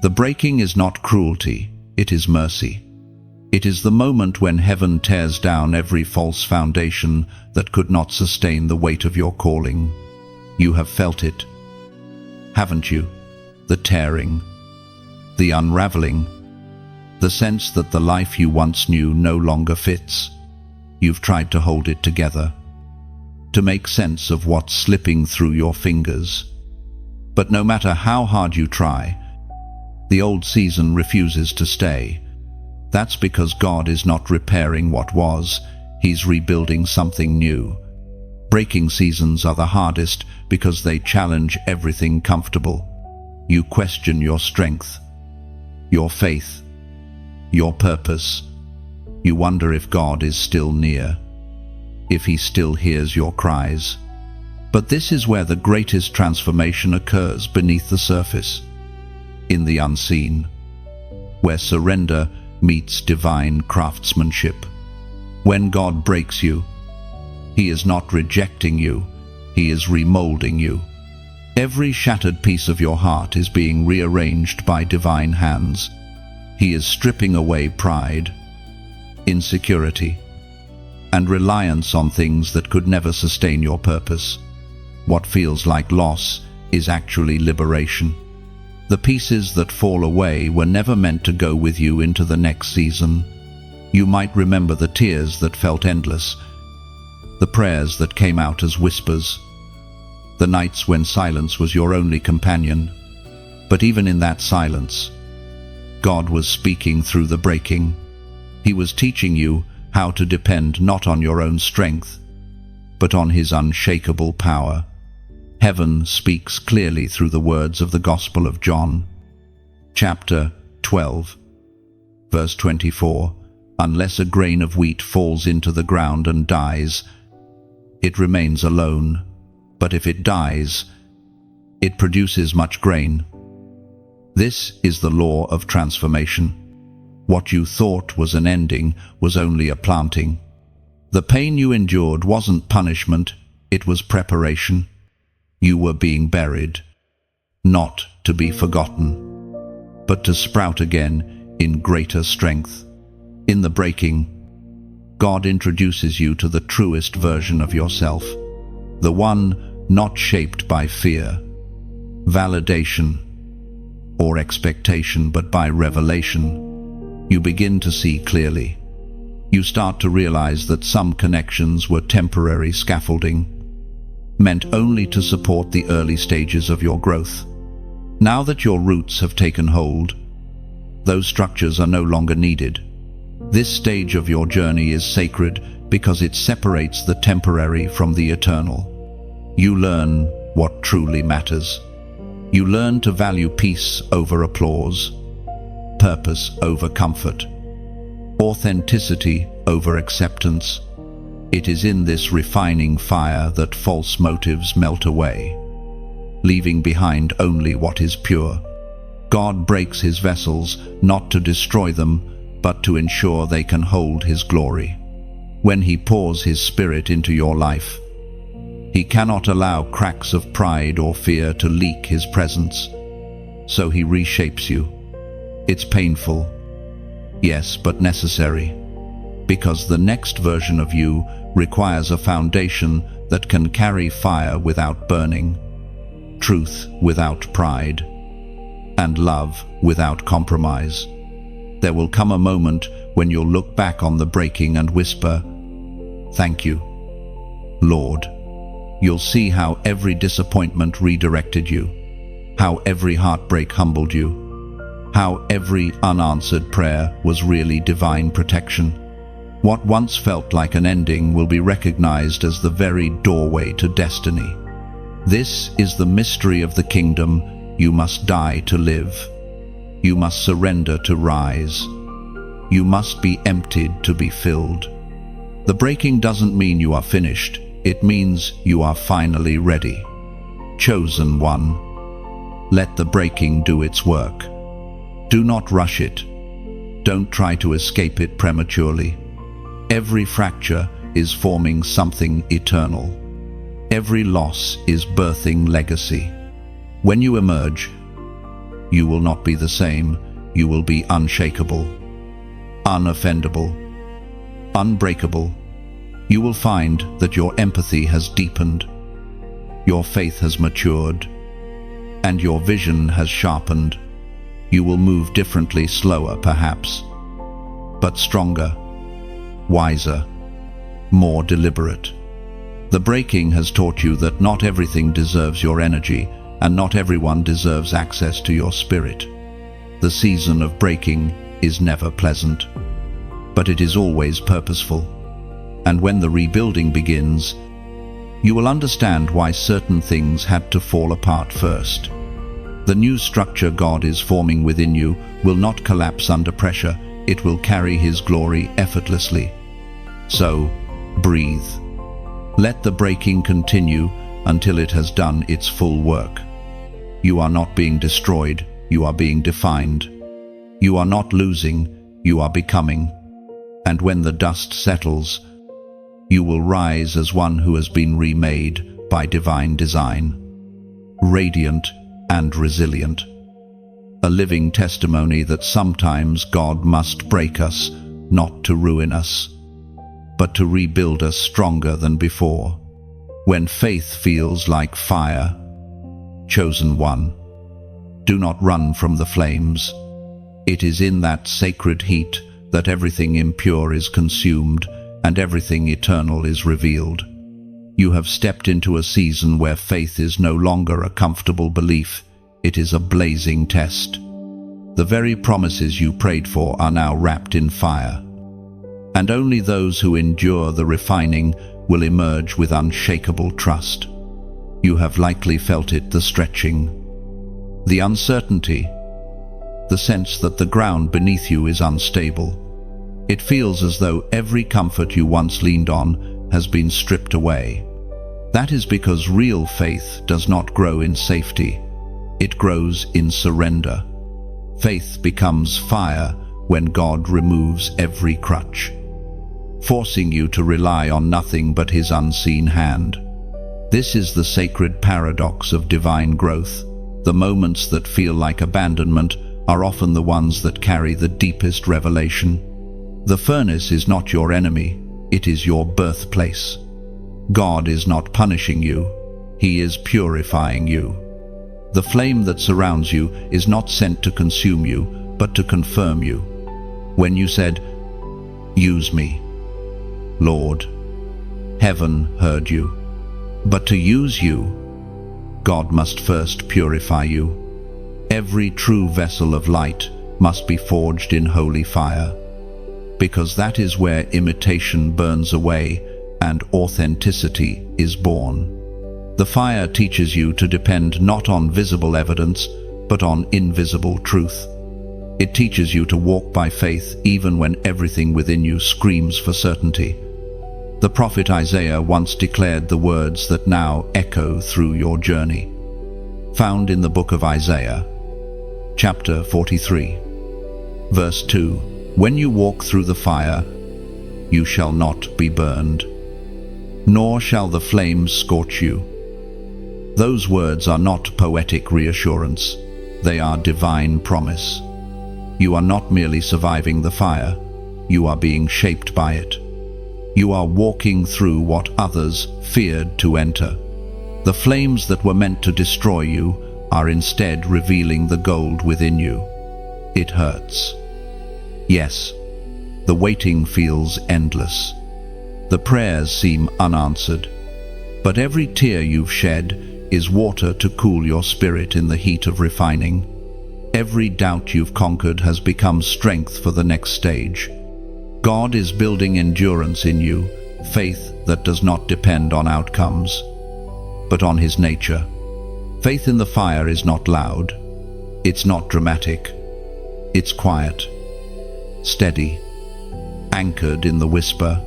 The breaking is not cruelty, it is mercy. It is the moment when heaven tears down every false foundation that could not sustain the weight of your calling. You have felt it, haven't you? The tearing, the unraveling, the sense that the life you once knew no longer fits. You've tried to hold it together, to make sense of what's slipping through your fingers. But no matter how hard you try, the old season refuses to stay. That's because God is not repairing what was, He's rebuilding something new. Breaking seasons are the hardest because they challenge everything comfortable. You question your strength, your faith, your purpose. You wonder if God is still near, if He still hears your cries. But this is where the greatest transformation occurs beneath the surface, in the unseen, where surrender meets divine craftsmanship. When God breaks you, He is not rejecting you, He is remolding you. Every shattered piece of your heart is being rearranged by divine hands. He is stripping away pride, insecurity, and reliance on things that could never sustain your purpose. What feels like loss is actually liberation. The pieces that fall away were never meant to go with you into the next season. You might remember the tears that felt endless, the prayers that came out as whispers, the nights when silence was your only companion. But even in that silence, God was speaking through the breaking. He was teaching you how to depend not on your own strength, but on His unshakable power. Heaven speaks clearly through the words of the Gospel of John, chapter 12, verse 24. Unless a grain of wheat falls into the ground and dies, it remains alone. But if it dies, it produces much grain. This is the law of transformation. What you thought was an ending was only a planting. The pain you endured wasn't punishment, it was preparation. You were being buried, not to be forgotten, but to sprout again in greater strength. In the breaking, God introduces you to the truest version of yourself, the one not shaped by fear, validation, or expectation, but by revelation. You begin to see clearly. You start to realize that some connections were temporary scaffolding, meant only to support the early stages of your growth. Now that your roots have taken hold, those structures are no longer needed. This stage of your journey is sacred because it separates the temporary from the eternal. You learn what truly matters. You learn to value peace over applause, purpose over comfort, authenticity over acceptance. It is in this refining fire that false motives melt away, leaving behind only what is pure. God breaks His vessels not to destroy them, but to ensure they can hold His glory. when He pours His Spirit into your life. He cannot allow cracks of pride or fear to leak His presence, so He reshapes you. It's painful, yes, but necessary, because the next version of you requires a foundation that can carry fire without burning, truth without pride, and love without compromise. There will come a moment when you'll look back on the breaking and whisper, "Thank you, Lord." You'll see how every disappointment redirected you, how every heartbreak humbled you, how every unanswered prayer was really divine protection. What once felt like an ending will be recognized as the very doorway to destiny. This is the mystery of the kingdom. You must die to live. You must surrender to rise. You must be emptied to be filled. The breaking doesn't mean you are finished. It means you are finally ready. Chosen one. Let the breaking do its work. Do not rush it. Don't try to escape it prematurely. Every fracture is forming something eternal. Every loss is birthing legacy. When you emerge, you will not be the same. You will be unshakable, unoffendable, unbreakable. You will find that your empathy has deepened, your faith has matured, and your vision has sharpened. You will move differently, slower perhaps, but stronger, wiser, more deliberate. The breaking has taught you that not everything deserves your energy, and not everyone deserves access to your spirit. The season of breaking is never pleasant, but it is always purposeful. And when the rebuilding begins, you will understand why certain things had to fall apart first. The new structure God is forming within you will not collapse under pressure. It will carry His glory effortlessly. So, breathe. Let the breaking continue until it has done its full work. You are not being destroyed, you are being defined. You are not losing, you are becoming. And when the dust settles, you will rise as one who has been remade by divine design, radiant and resilient. A living testimony that sometimes God must break us, not to ruin us, but to rebuild us stronger than before. When faith feels like fire, chosen one, do not run from the flames. It is in that sacred heat that everything impure is consumed and everything eternal is revealed. You have stepped into a season where faith is no longer a comfortable belief, it is a blazing test. The very promises you prayed for are now wrapped in fire. And only those who endure the refining will emerge with unshakable trust. You have likely felt it, the stretching, the uncertainty, the sense that the ground beneath you is unstable. It feels as though every comfort you once leaned on has been stripped away. That is because real faith does not grow in safety. It grows in surrender. Faith becomes fire when God removes every crutch, forcing you to rely on nothing but His unseen hand. This is the sacred paradox of divine growth. The moments that feel like abandonment are often the ones that carry the deepest revelation. The furnace is not your enemy, it is your birthplace. God is not punishing you, He is purifying you. The flame that surrounds you is not sent to consume you, but to confirm you. When you said, "Use me, Lord," heaven heard you. But to use you, God must first purify you. Every true vessel of light must be forged in holy fire, because that is where imitation burns away and authenticity is born. The fire teaches you to depend not on visible evidence, but on invisible truth. It teaches you to walk by faith even when everything within you screams for certainty. The prophet Isaiah once declared the words that now echo through your journey. Found in the book of Isaiah, chapter 43, verse 2. When you walk through the fire, you shall not be burned, nor shall the flames scorch you. Those words are not poetic reassurance, they are divine promise. You are not merely surviving the fire, you are being shaped by it. You are walking through what others feared to enter. The flames that were meant to destroy you are instead revealing the gold within you. It hurts. Yes, the waiting feels endless. The prayers seem unanswered. But every tear you've shed is water to cool your spirit in the heat of refining. Every doubt you've conquered has become strength for the next stage. God is building endurance in you, faith that does not depend on outcomes, but on His nature. Faith in the fire is not loud. It's not dramatic. It's quiet, steady, anchored in the whisper.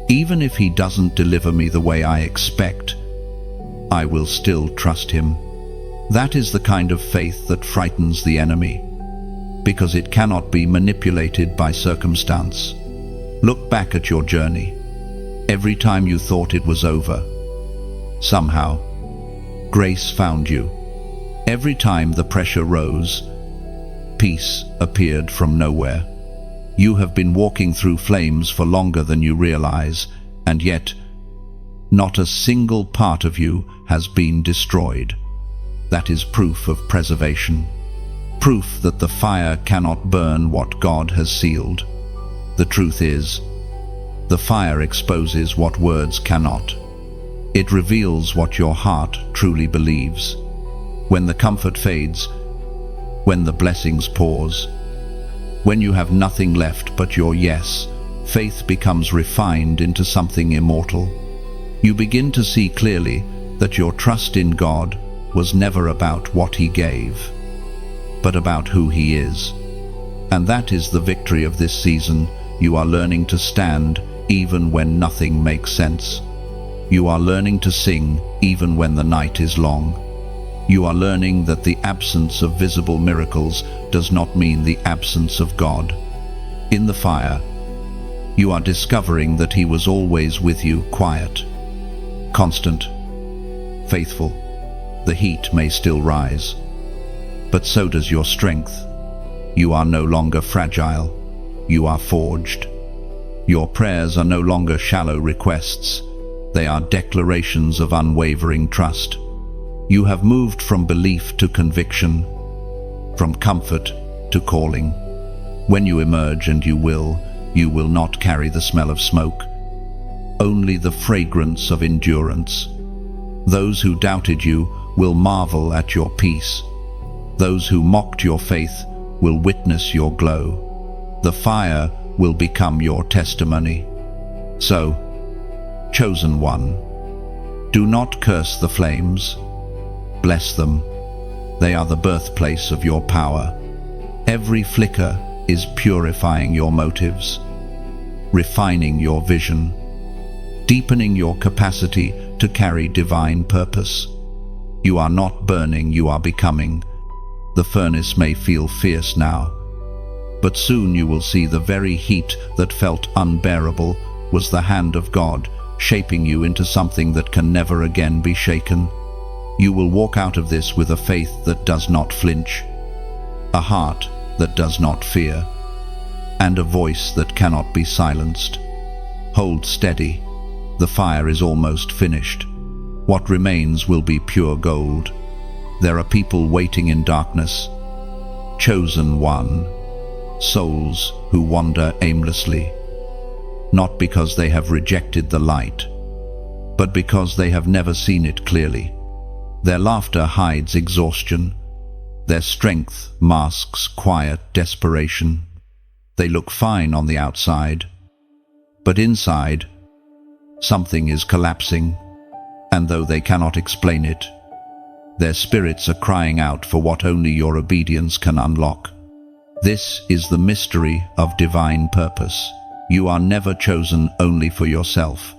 Even if He doesn't deliver me the way I expect, I will still trust Him. That is the kind of faith that frightens the enemy, because it cannot be manipulated by circumstance. Look back at your journey. Every time you thought it was over, somehow, grace found you. Every time the pressure rose, peace appeared from nowhere. You have been walking through flames for longer than you realize, and yet, not a single part of you has been destroyed. That is proof of preservation. Proof that the fire cannot burn what God has sealed. The truth is, the fire exposes what words cannot. It reveals what your heart truly believes. When the comfort fades, when the blessings pause, when you have nothing left but your yes, faith becomes refined into something immortal. You begin to see clearly that your trust in God was never about what He gave, but about who He is. And that is the victory of this season. You are learning to stand even when nothing makes sense. You are learning to sing even when the night is long. You are learning that the absence of visible miracles does not mean the absence of God. In the fire, you are discovering that He was always with you, quiet, constant, faithful. The heat may still rise, but so does your strength. You are no longer fragile. You are forged. Your prayers are no longer shallow requests. They are declarations of unwavering trust. You have moved from belief to conviction, from comfort to calling. When you emerge, and you will not carry the smell of smoke, only the fragrance of endurance. Those who doubted you will marvel at your peace. Those who mocked your faith will witness your glow. The fire will become your testimony. So, chosen one, do not curse the flames. Bless them. They are the birthplace of your power. Every flicker is purifying your motives, refining your vision, deepening your capacity to carry divine purpose. You are not burning, you are becoming. The furnace may feel fierce now, but soon you will see the very heat that felt unbearable was the hand of God shaping you into something that can never again be shaken. You will walk out of this with a faith that does not flinch, a heart that does not fear, and a voice that cannot be silenced. Hold steady. The fire is almost finished. What remains will be pure gold. There are people waiting in darkness, chosen one, souls who wander aimlessly, not because they have rejected the light, but because they have never seen it clearly. Their laughter hides exhaustion. Their strength masks quiet desperation. They look fine on the outside, but inside, something is collapsing, and though they cannot explain it, their spirits are crying out for what only your obedience can unlock. This is the mystery of divine purpose. You are never chosen only for yourself.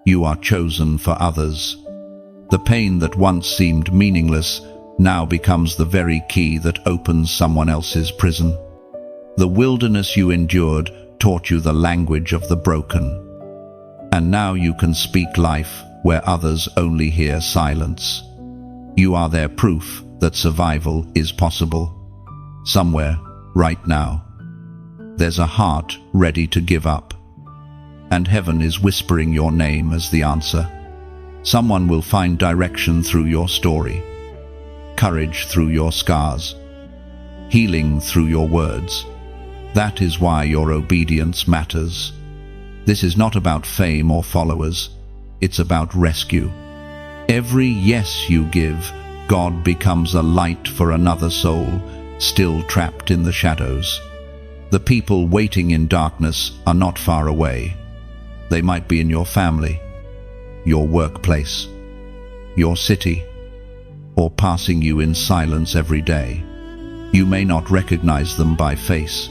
You are chosen for others. The pain that once seemed meaningless now becomes the very key that opens someone else's prison. The wilderness you endured taught you the language of the broken. And now you can speak life where others only hear silence. You are their proof that survival is possible. Somewhere, right now, there's a heart ready to give up. And heaven is whispering your name as the answer. Someone will find direction through your story, courage through your scars, healing through your words. That is why your obedience matters. This is not about fame or followers. It's about rescue. Every yes you give, God becomes a light for another soul, still trapped in the shadows. The people waiting in darkness are not far away. They might be in your family, your workplace, your city, or passing you in silence every day. You may not recognize them by face,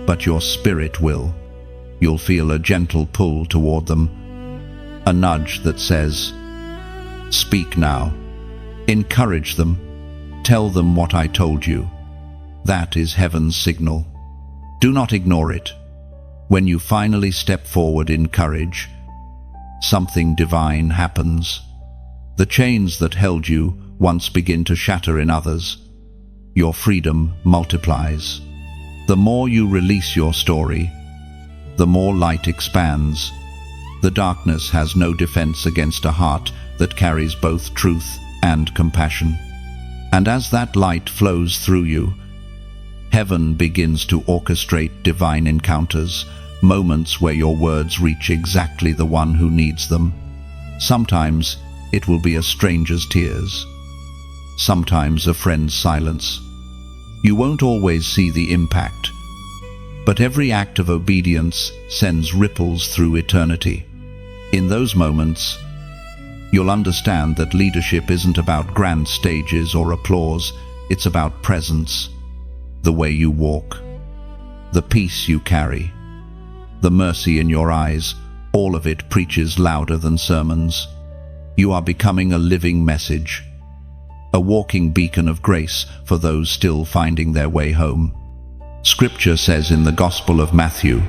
but your spirit will. You'll feel a gentle pull toward them, a nudge that says, "Speak now." Encourage them. Tell them what I told you. That is heaven's signal. Do not ignore it. When you finally step forward in courage, something divine happens. The chains that held you once begin to shatter in others. Your freedom multiplies. The more you release your story, the more light expands. The darkness has no defense against a heart that carries both truth and compassion. And as that light flows through you, heaven begins to orchestrate divine encounters, moments where your words reach exactly the one who needs them. Sometimes it will be a stranger's tears, sometimes a friend's silence. You won't always see the impact, but every act of obedience sends ripples through eternity. In those moments, you'll understand that leadership isn't about grand stages or applause. It's about presence, the way you walk, the peace you carry, the mercy in your eyes. All of it preaches louder than sermons. You are becoming a living message, a walking beacon of grace for those still finding their way home. Scripture says in the Gospel of Matthew,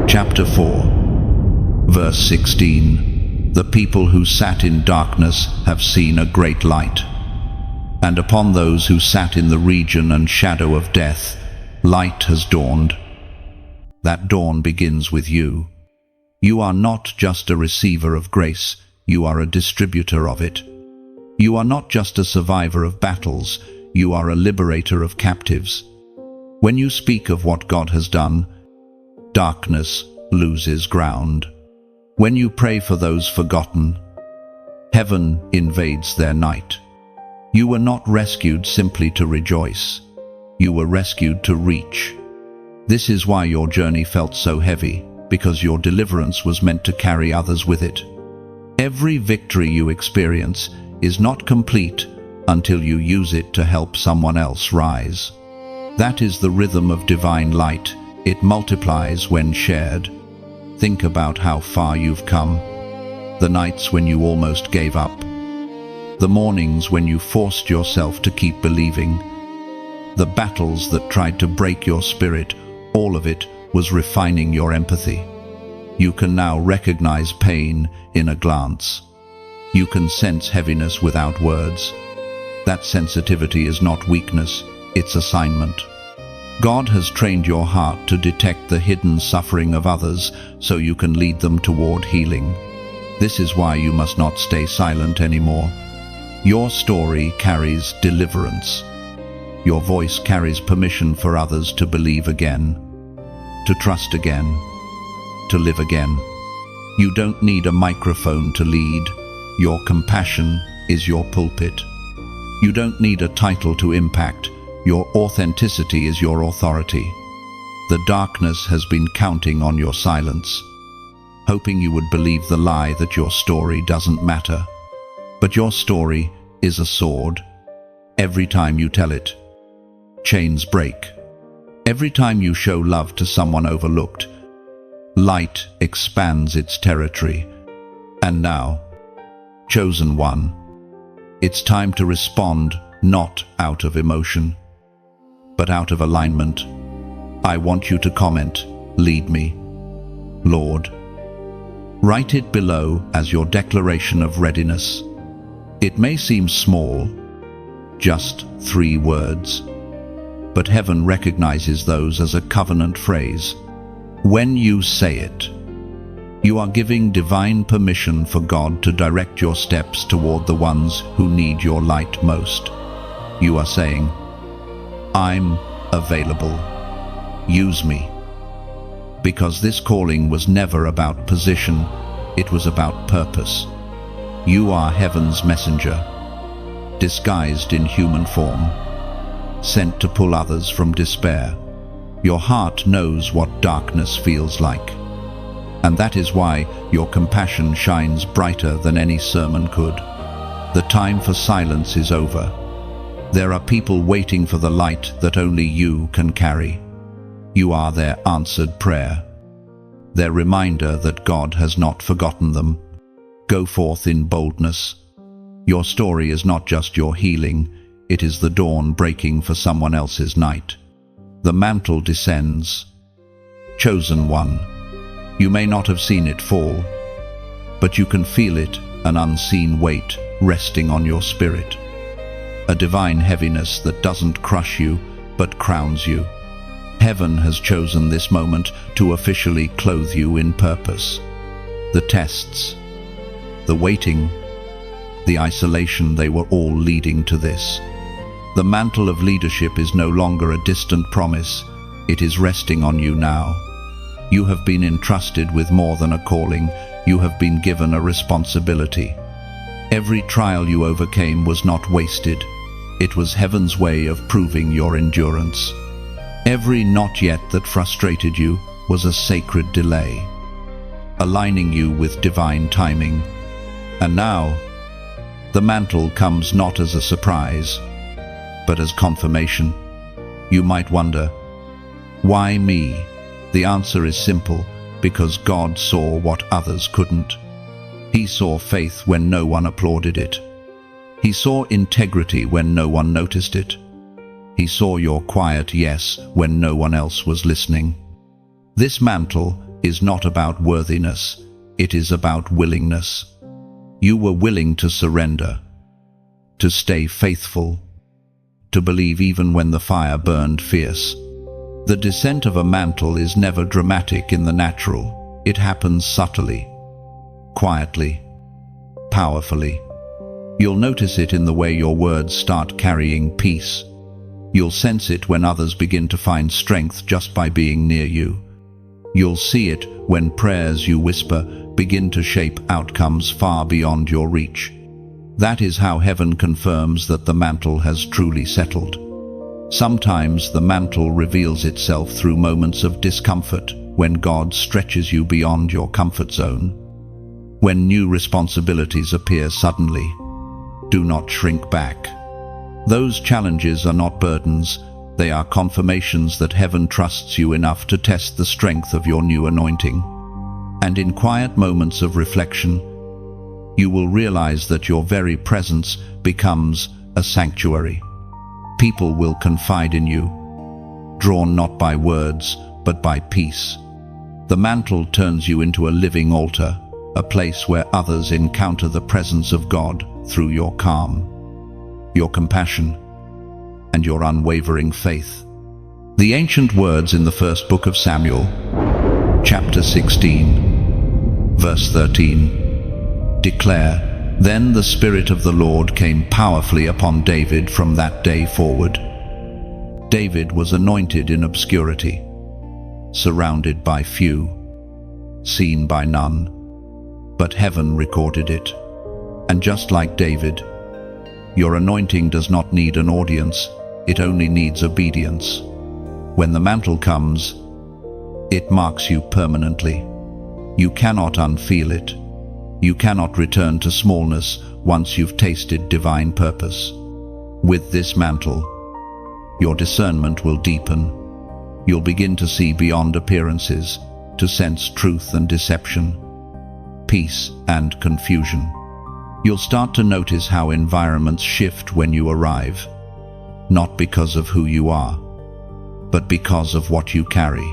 chapter 4, verse 16, "The people who sat in darkness have seen a great light. And upon those who sat in the region and shadow of death, light has dawned." That dawn begins with you. You are not just a receiver of grace, you are a distributor of it. You are not just a survivor of battles, you are a liberator of captives. When you speak of what God has done, darkness loses ground. When you pray for those forgotten, heaven invades their night. You were not rescued simply to rejoice. You were rescued to reach. This is why your journey felt so heavy, because your deliverance was meant to carry others with it. Every victory you experience is not complete until you use it to help someone else rise. That is the rhythm of divine light. It multiplies when shared. Think about how far you've come. The nights when you almost gave up. The mornings when you forced yourself to keep believing. The battles that tried to break your spirit, all of it was refining your empathy. You can now recognize pain in a glance. You can sense heaviness without words. That sensitivity is not weakness, it's assignment. God has trained your heart to detect the hidden suffering of others so you can lead them toward healing. This is why you must not stay silent anymore. Your story carries deliverance. Your voice carries permission for others to believe again, to trust again, to live again. You don't need a microphone to lead. Your compassion is your pulpit. You don't need a title to impact. Your authenticity is your authority. The darkness has been counting on your silence, hoping you would believe the lie that your story doesn't matter. But your story is a sword. Every time you tell it, chains break. Every time you show love to someone overlooked, light expands its territory. And now, chosen one, it's time to respond, not out of emotion, but out of alignment. I want you to comment, Lead me, Lord. Write it below as your declaration of readiness. It may seem small, just 3 words, but heaven recognizes those as a covenant phrase. When you say it, you are giving divine permission for God to direct your steps toward the ones who need your light most. You are saying, I'm available. Use me. Because this calling was never about position, it was about purpose. You are heaven's messenger, disguised in human form, sent to pull others from despair. Your heart knows what darkness feels like, and that is why your compassion shines brighter than any sermon could. The time for silence is over. There are people waiting for the light that only you can carry. You are their answered prayer, their reminder that God has not forgotten them. Go forth in boldness. Your story is not just your healing, it is the dawn breaking for someone else's night. The mantle descends. Chosen one. You may not have seen it fall, but you can feel it, an unseen weight resting on your spirit. A divine heaviness that doesn't crush you, but crowns you. Heaven has chosen this moment to officially clothe you in purpose. The tests, the waiting, the isolation, they were all leading to this. The mantle of leadership is no longer a distant promise, it is resting on you now. You have been entrusted with more than a calling, you have been given a responsibility. Every trial you overcame was not wasted, it was heaven's way of proving your endurance. Every not yet that frustrated you was a sacred delay, aligning you with divine timing. And now, the mantle comes not as a surprise, but as confirmation. You might wonder, why me? The answer is simple, because God saw what others couldn't. He saw faith when no one applauded it. He saw integrity when no one noticed it. He saw your quiet yes when no one else was listening. This mantle is not about worthiness, it is about willingness. You were willing to surrender, to stay faithful, to believe even when the fire burned fierce. The descent of a mantle is never dramatic in the natural. It happens subtly, quietly, powerfully. You'll notice it in the way your words start carrying peace. You'll sense it when others begin to find strength just by being near you. You'll see it when prayers you whisper begin to shape outcomes far beyond your reach. That is how heaven confirms that the mantle has truly settled. Sometimes the mantle reveals itself through moments of discomfort, when God stretches you beyond your comfort zone. When new responsibilities appear suddenly, do not shrink back. Those challenges are not burdens, they are confirmations that heaven trusts you enough to test the strength of your new anointing. And in quiet moments of reflection, you will realize that your very presence becomes a sanctuary. People will confide in you, drawn not by words, but by peace. The mantle turns you into a living altar, a place where others encounter the presence of God through your calm, your compassion, and your unwavering faith. The ancient words in the first book of Samuel, chapter 16, verse 13, declare, "Then the Spirit of the Lord came powerfully upon David from that day forward." David was anointed in obscurity, surrounded by few, seen by none, but heaven recorded it. And just like David, your anointing does not need an audience, it only needs obedience. When the mantle comes, it marks you permanently. You cannot unfeel it. You cannot return to smallness once you've tasted divine purpose. With this mantle, your discernment will deepen. You'll begin to see beyond appearances, to sense truth and deception, peace and confusion. You'll start to notice how environments shift when you arrive, not because of who you are, but because of what you carry.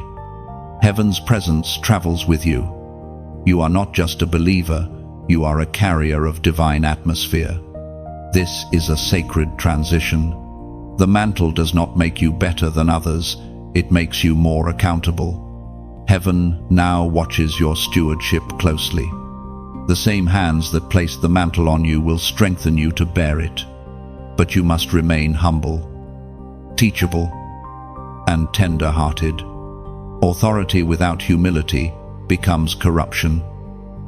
Heaven's presence travels with you. You are not just a believer, you are a carrier of divine atmosphere. This is a sacred transition. The mantle does not make you better than others, it makes you more accountable. Heaven now watches your stewardship closely. The same hands that placed the mantle on you will strengthen you to bear it. But you must remain humble, teachable, and tender-hearted. Authority without humility becomes corruption.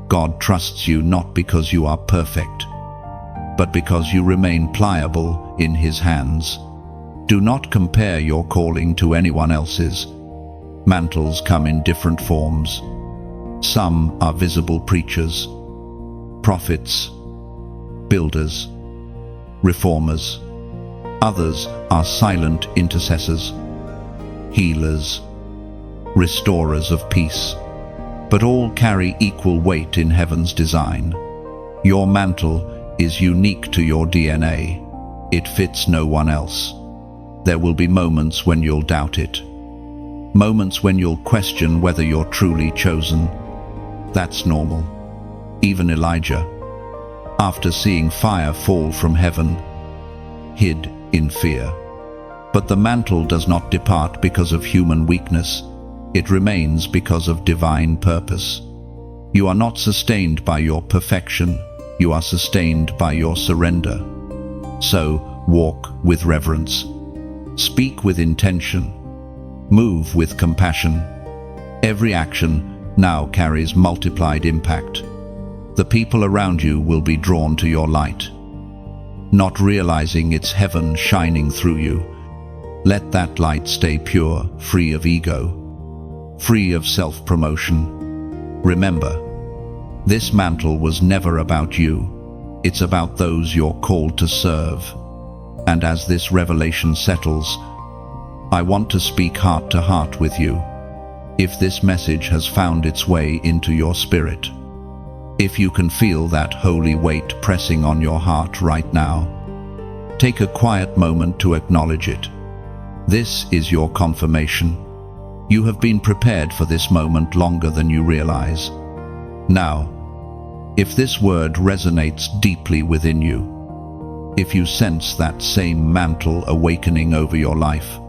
God trusts you not because you are perfect, but because you remain pliable in His hands. Do not compare your calling to anyone else's. Mantles come in different forms. Some are visible preachers, prophets, builders, reformers. Others are silent intercessors, healers, restorers of peace. But all carry equal weight in Heaven's design. Your mantle is unique to your DNA. It fits no one else. There will be moments when you'll doubt it. Moments when you'll question whether you're truly chosen. That's normal. Even Elijah, after seeing fire fall from heaven, hid in fear. But the mantle does not depart because of human weakness. It remains because of divine purpose. You are not sustained by your perfection. You are sustained by your surrender. So, walk with reverence. Speak with intention. Move with compassion. Every action now carries multiplied impact. The people around you will be drawn to your light, not realizing it's heaven shining through you. Let that light stay pure, free of ego, free of self-promotion. Remember, this mantle was never about you. It's about those you're called to serve. And as this revelation settles, I want to speak heart to heart with you. If this message has found its way into your spirit, if you can feel that holy weight pressing on your heart right now, take a quiet moment to acknowledge it. This is your confirmation. You have been prepared for this moment longer than you realize. Now, if this word resonates deeply within you, if you sense that same mantle awakening over your life,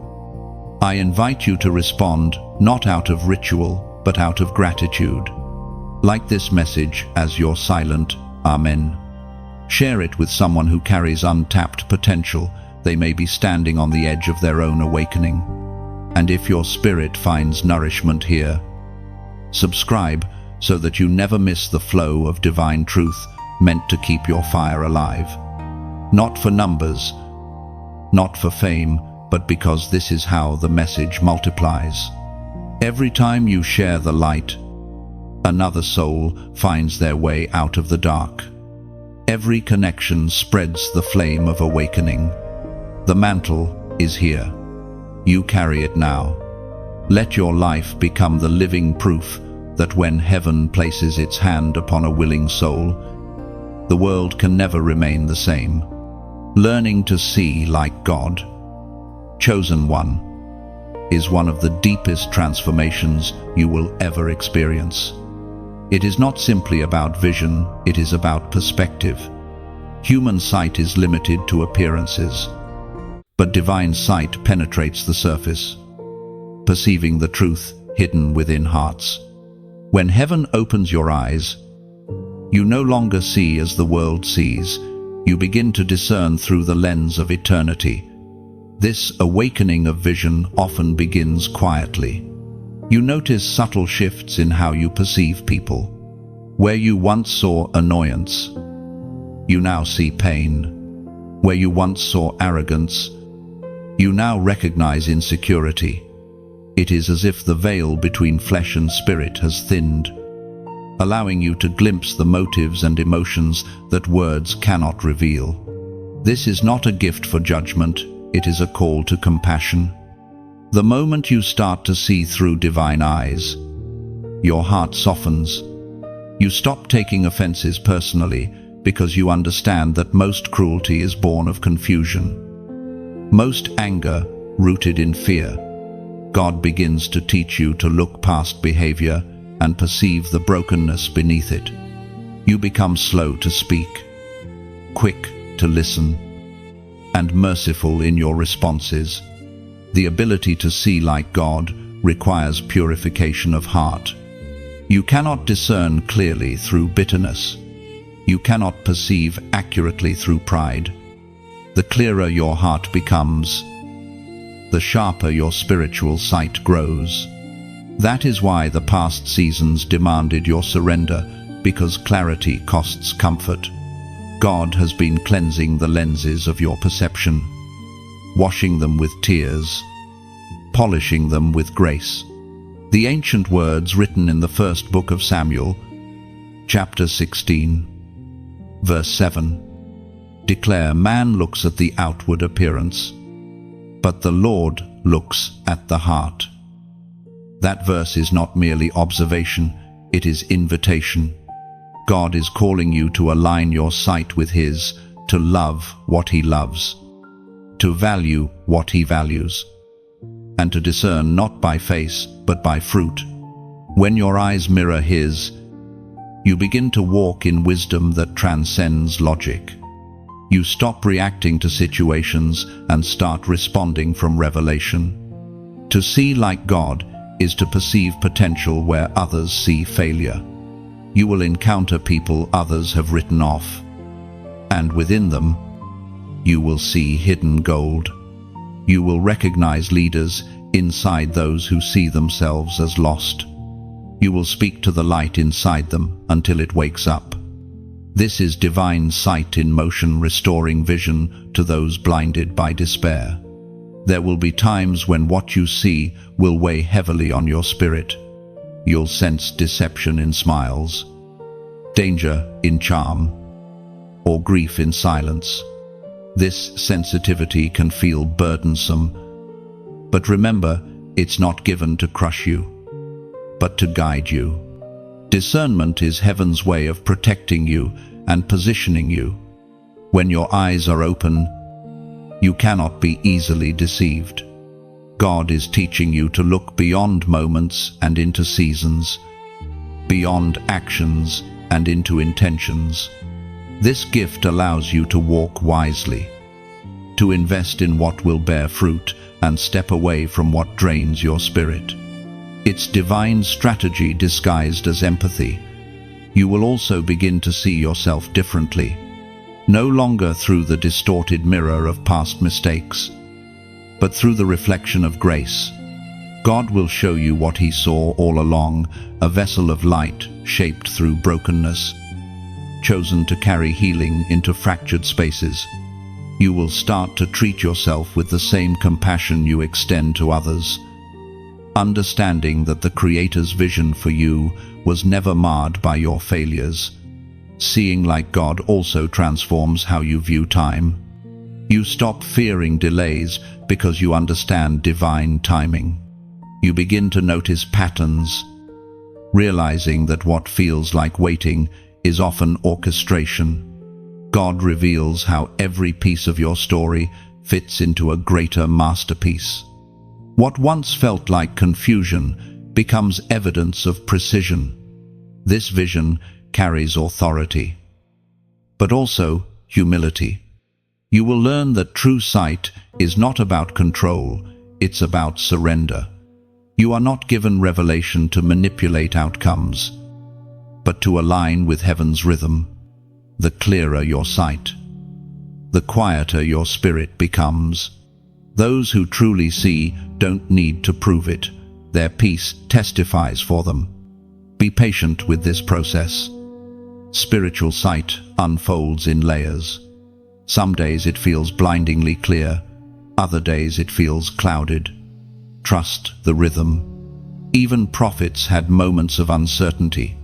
I invite you to respond not out of ritual, but out of gratitude. Like this message as your silent Amen. Share it with someone who carries untapped potential. They may be standing on the edge of their own awakening. And if your spirit finds nourishment here, subscribe so that you never miss the flow of divine truth meant to keep your fire alive. Not for numbers, not for fame, but because this is how the message multiplies. Every time you share the light, another soul finds their way out of the dark. Every connection spreads the flame of awakening. The mantle is here. You carry it now. Let your life become the living proof that when heaven places its hand upon a willing soul, the world can never remain the same. Learning to see like God, chosen one, is one of the deepest transformations you will ever experience. It is not simply about vision, it is about perspective. Human sight is limited to appearances, but divine sight penetrates the surface, perceiving the truth hidden within hearts. When heaven opens your eyes, you no longer see as the world sees. You begin to discern through the lens of eternity. This awakening of vision often begins quietly. You notice subtle shifts in how you perceive people. Where you once saw annoyance, you now see pain. Where you once saw arrogance, you now recognize insecurity. It is as if the veil between flesh and spirit has thinned, allowing you to glimpse the motives and emotions that words cannot reveal. This is not a gift for judgment, it is a call to compassion. The moment you start to see through divine eyes, your heart softens. You stop taking offenses personally because you understand that most cruelty is born of confusion. Most anger rooted in fear. God begins to teach you to look past behavior and perceive the brokenness beneath it. You become slow to speak, quick to listen, and merciful in your responses. The ability to see like God requires purification of heart. You cannot discern clearly through bitterness. You cannot perceive accurately through pride. The clearer your heart becomes, the sharper your spiritual sight grows. That is why the past seasons demanded your surrender, because clarity costs comfort. God has been cleansing the lenses of your perception, washing them with tears, polishing them with grace. The ancient words written in the first book of Samuel, chapter 16, verse 7, declare, "Man looks at the outward appearance, but the Lord looks at the heart." That verse is not merely observation, it is invitation. God is calling you to align your sight with His, to love what He loves, to value what He values, and to discern not by face, but by fruit. When your eyes mirror His, you begin to walk in wisdom that transcends logic. You stop reacting to situations and start responding from revelation. To see like God is to perceive potential where others see failure. You will encounter people others have written off, and within them, you will see hidden gold. You will recognize leaders inside those who see themselves as lost. You will speak to the light inside them until it wakes up. This is divine sight in motion, restoring vision to those blinded by despair. There will be times when what you see will weigh heavily on your spirit. You'll sense deception in smiles, danger in charm, or grief in silence. This sensitivity can feel burdensome, but remember, it's not given to crush you, but to guide you. Discernment is heaven's way of protecting you and positioning you. When your eyes are open, you cannot be easily deceived. God is teaching you to look beyond moments and into seasons, beyond actions and into intentions. This gift allows you to walk wisely, to invest in what will bear fruit and step away from what drains your spirit. It's divine strategy disguised as empathy. You will also begin to see yourself differently, no longer through the distorted mirror of past mistakes, but through the reflection of grace. God will show you what He saw all along, a vessel of light shaped through brokenness, chosen to carry healing into fractured spaces. You will start to treat yourself with the same compassion you extend to others, understanding that the Creator's vision for you was never marred by your failures. Seeing like God also transforms how you view time. You stop fearing delays because you understand divine timing. You begin to notice patterns, realizing that what feels like waiting is often orchestration. God reveals how every piece of your story fits into a greater masterpiece. What once felt like confusion becomes evidence of precision. This vision carries authority, but also humility. You will learn that true sight is not about control, it's about surrender. You are not given revelation to manipulate outcomes, but to align with heaven's rhythm. The clearer your sight, the quieter your spirit becomes. Those who truly see don't need to prove it. Their peace testifies for them. Be patient with this process. Spiritual sight unfolds in layers. Some days it feels blindingly clear, other days it feels clouded. Trust the rhythm. Even prophets had moments of uncertainty.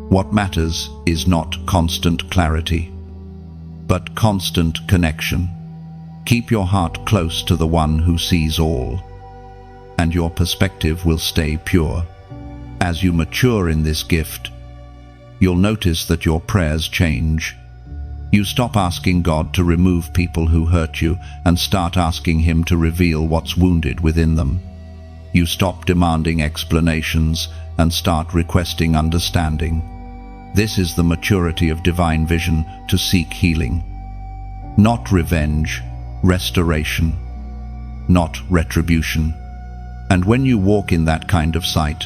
What matters is not constant clarity, but constant connection. Keep your heart close to the one who sees all, and your perspective will stay pure. As you mature in this gift, you'll notice that your prayers change. You stop asking God to remove people who hurt you and start asking Him to reveal what's wounded within them. You stop demanding explanations and start requesting understanding. This is the maturity of divine vision, to seek healing. Not revenge, restoration. Not retribution. And when you walk in that kind of sight,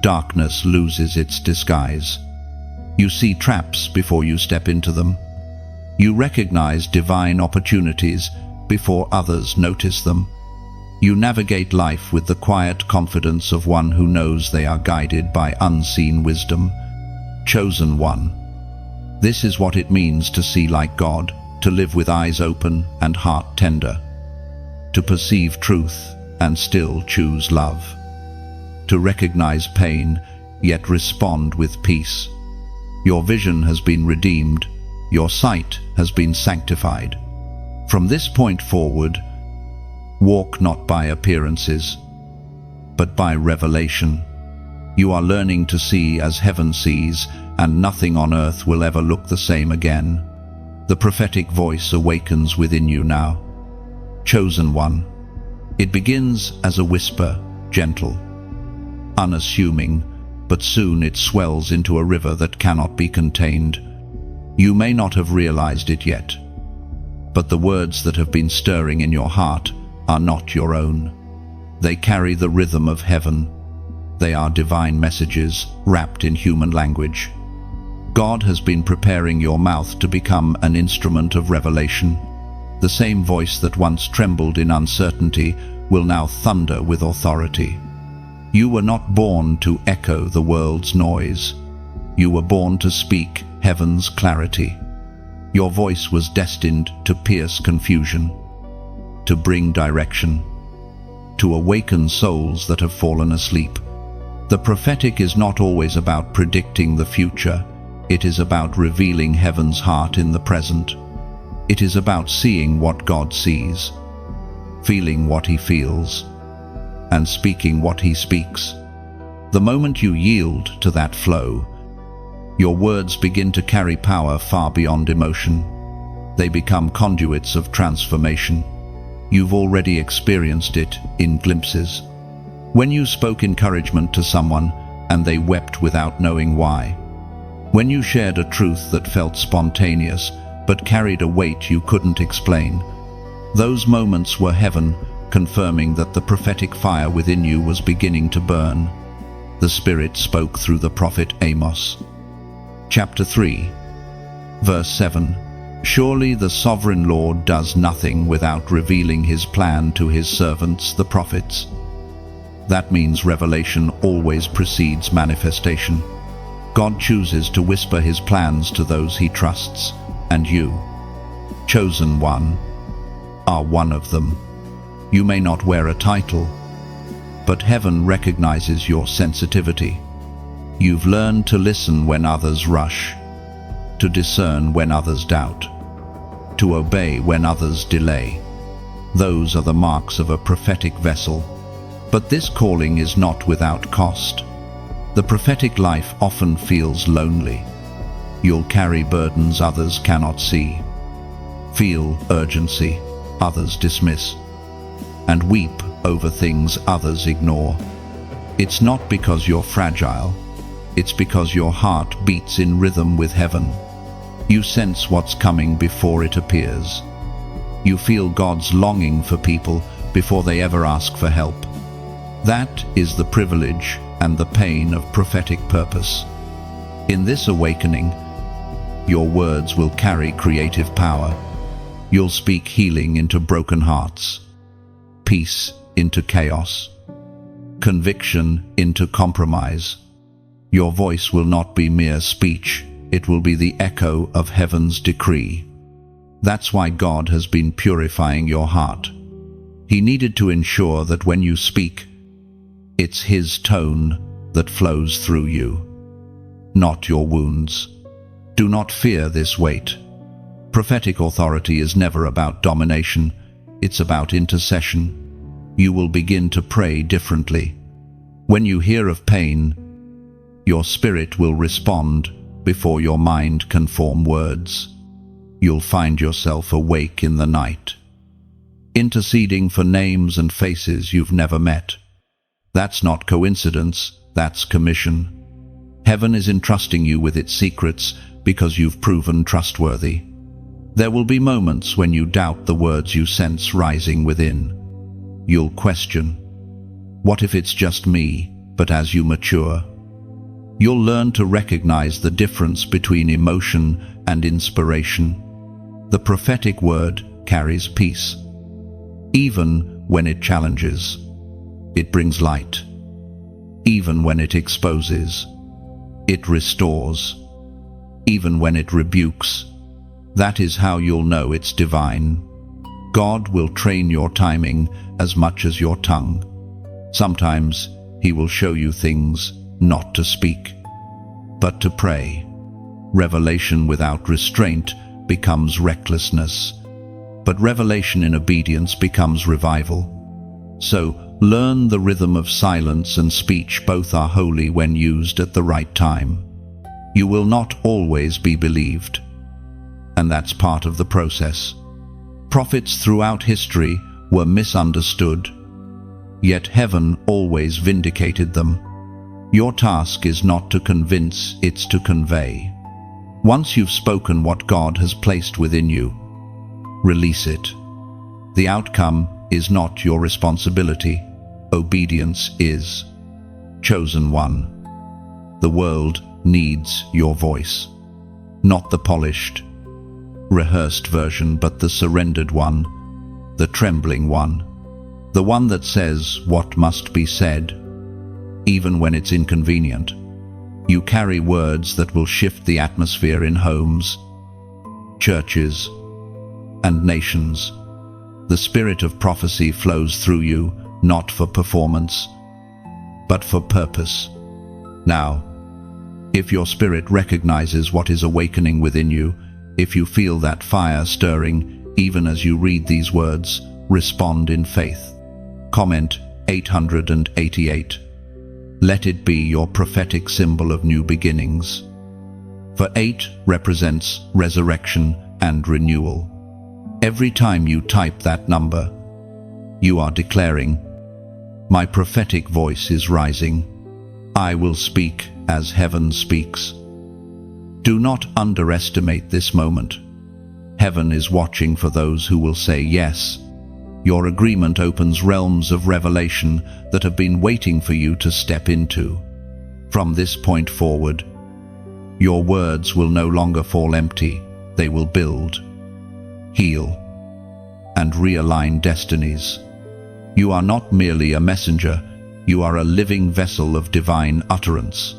darkness loses its disguise. You see traps before you step into them. You recognize divine opportunities before others notice them. You navigate life with the quiet confidence of one who knows they are guided by unseen wisdom. Chosen one. This is what it means to see like God, to live with eyes open and heart tender, to perceive truth and still choose love, to recognize pain yet respond with peace. Your vision has been redeemed, your sight has been sanctified. From this point forward, walk not by appearances, but by revelation. You are learning to see as heaven sees, and nothing on earth will ever look the same again. The prophetic voice awakens within you now. Chosen one. It begins as a whisper, gentle, unassuming, but soon it swells into a river that cannot be contained. You may not have realized it yet, but the words that have been stirring in your heart are not your own. They carry the rhythm of heaven. They are divine messages wrapped in human language. God has been preparing your mouth to become an instrument of revelation. The same voice that once trembled in uncertainty will now thunder with authority. You were not born to echo the world's noise. You were born to speak heaven's clarity. Your voice was destined to pierce confusion, to bring direction, to awaken souls that have fallen asleep. The prophetic is not always about predicting the future. It is about revealing heaven's heart in the present. It is about seeing what God sees, feeling what He feels, and speaking what He speaks. The moment you yield to that flow, your words begin to carry power far beyond emotion. They become conduits of transformation. You've already experienced it in glimpses. When you spoke encouragement to someone and they wept without knowing why. When you shared a truth that felt spontaneous but carried a weight you couldn't explain. Those moments were heaven confirming that the prophetic fire within you was beginning to burn. The Spirit spoke through the prophet Amos. Chapter 3, verse 7. Surely the sovereign Lord does nothing without revealing His plan to His servants, the prophets. That means revelation always precedes manifestation. God chooses to whisper His plans to those He trusts, and you, chosen one, are one of them. You may not wear a title, but heaven recognizes your sensitivity. You've learned to listen when others rush, to discern when others doubt, to obey when others delay. Those are the marks of a prophetic vessel. But this calling is not without cost. The prophetic life often feels lonely. You'll carry burdens others cannot see, feel urgency others dismiss, and weep over things others ignore. It's not because you're fragile, it's because your heart beats in rhythm with heaven. You sense what's coming before it appears. You feel God's longing for people before they ever ask for help. That is the privilege and the pain of prophetic purpose. In this awakening, your words will carry creative power. You'll speak healing into broken hearts, peace into chaos, conviction into compromise. Your voice will not be mere speech, it will be the echo of heaven's decree. That's why God has been purifying your heart. He needed to ensure that when you speak, it's His tone that flows through you, not your wounds. Do not fear this weight. Prophetic authority is never about domination, it's about intercession. You will begin to pray differently. When you hear of pain, your spirit will respond before your mind can form words. You'll find yourself awake in the night, interceding for names and faces you've never met, That's not coincidence, that's commission. Heaven is entrusting you with its secrets because you've proven trustworthy. There will be moments when you doubt the words you sense rising within. You'll question, what if it's just me? But as you mature, you'll learn to recognize the difference between emotion and inspiration. The prophetic word carries peace. Even when it challenges, it brings light. Even when it exposes, it restores. Even when it rebukes, that is how you'll know it's divine. God will train your timing as much as your tongue. Sometimes He will show you things not to speak, but to pray. Revelation without restraint becomes recklessness, but revelation in obedience becomes revival. So, learn the rhythm of silence and speech. Both are holy when used at the right time. You will not always be believed, and that's part of the process. Prophets throughout history were misunderstood, yet heaven always vindicated them. Your task is not to convince, it's to convey. Once you've spoken what God has placed within you, release it. The outcome is not your responsibility. Obedience is. Chosen one. The world needs your voice. Not the polished, rehearsed version, but the surrendered one, the trembling one, the one that says what must be said, even when it's inconvenient. You carry words that will shift the atmosphere in homes, churches, and nations. The spirit of prophecy flows through you, not for performance, but for purpose. Now, if your spirit recognizes what is awakening within you, if you feel that fire stirring, even as you read these words, respond in faith. Comment 888. Let it be your prophetic symbol of new beginnings. For 8 represents resurrection and renewal. Every time you type that number, you are declaring, my prophetic voice is rising. I will speak as heaven speaks. Do not underestimate this moment. Heaven is watching for those who will say yes. Your agreement opens realms of revelation that have been waiting for you to step into. From this point forward, your words will no longer fall empty. They will build, heal, and realign destinies. You are not merely a messenger, you are a living vessel of divine utterance.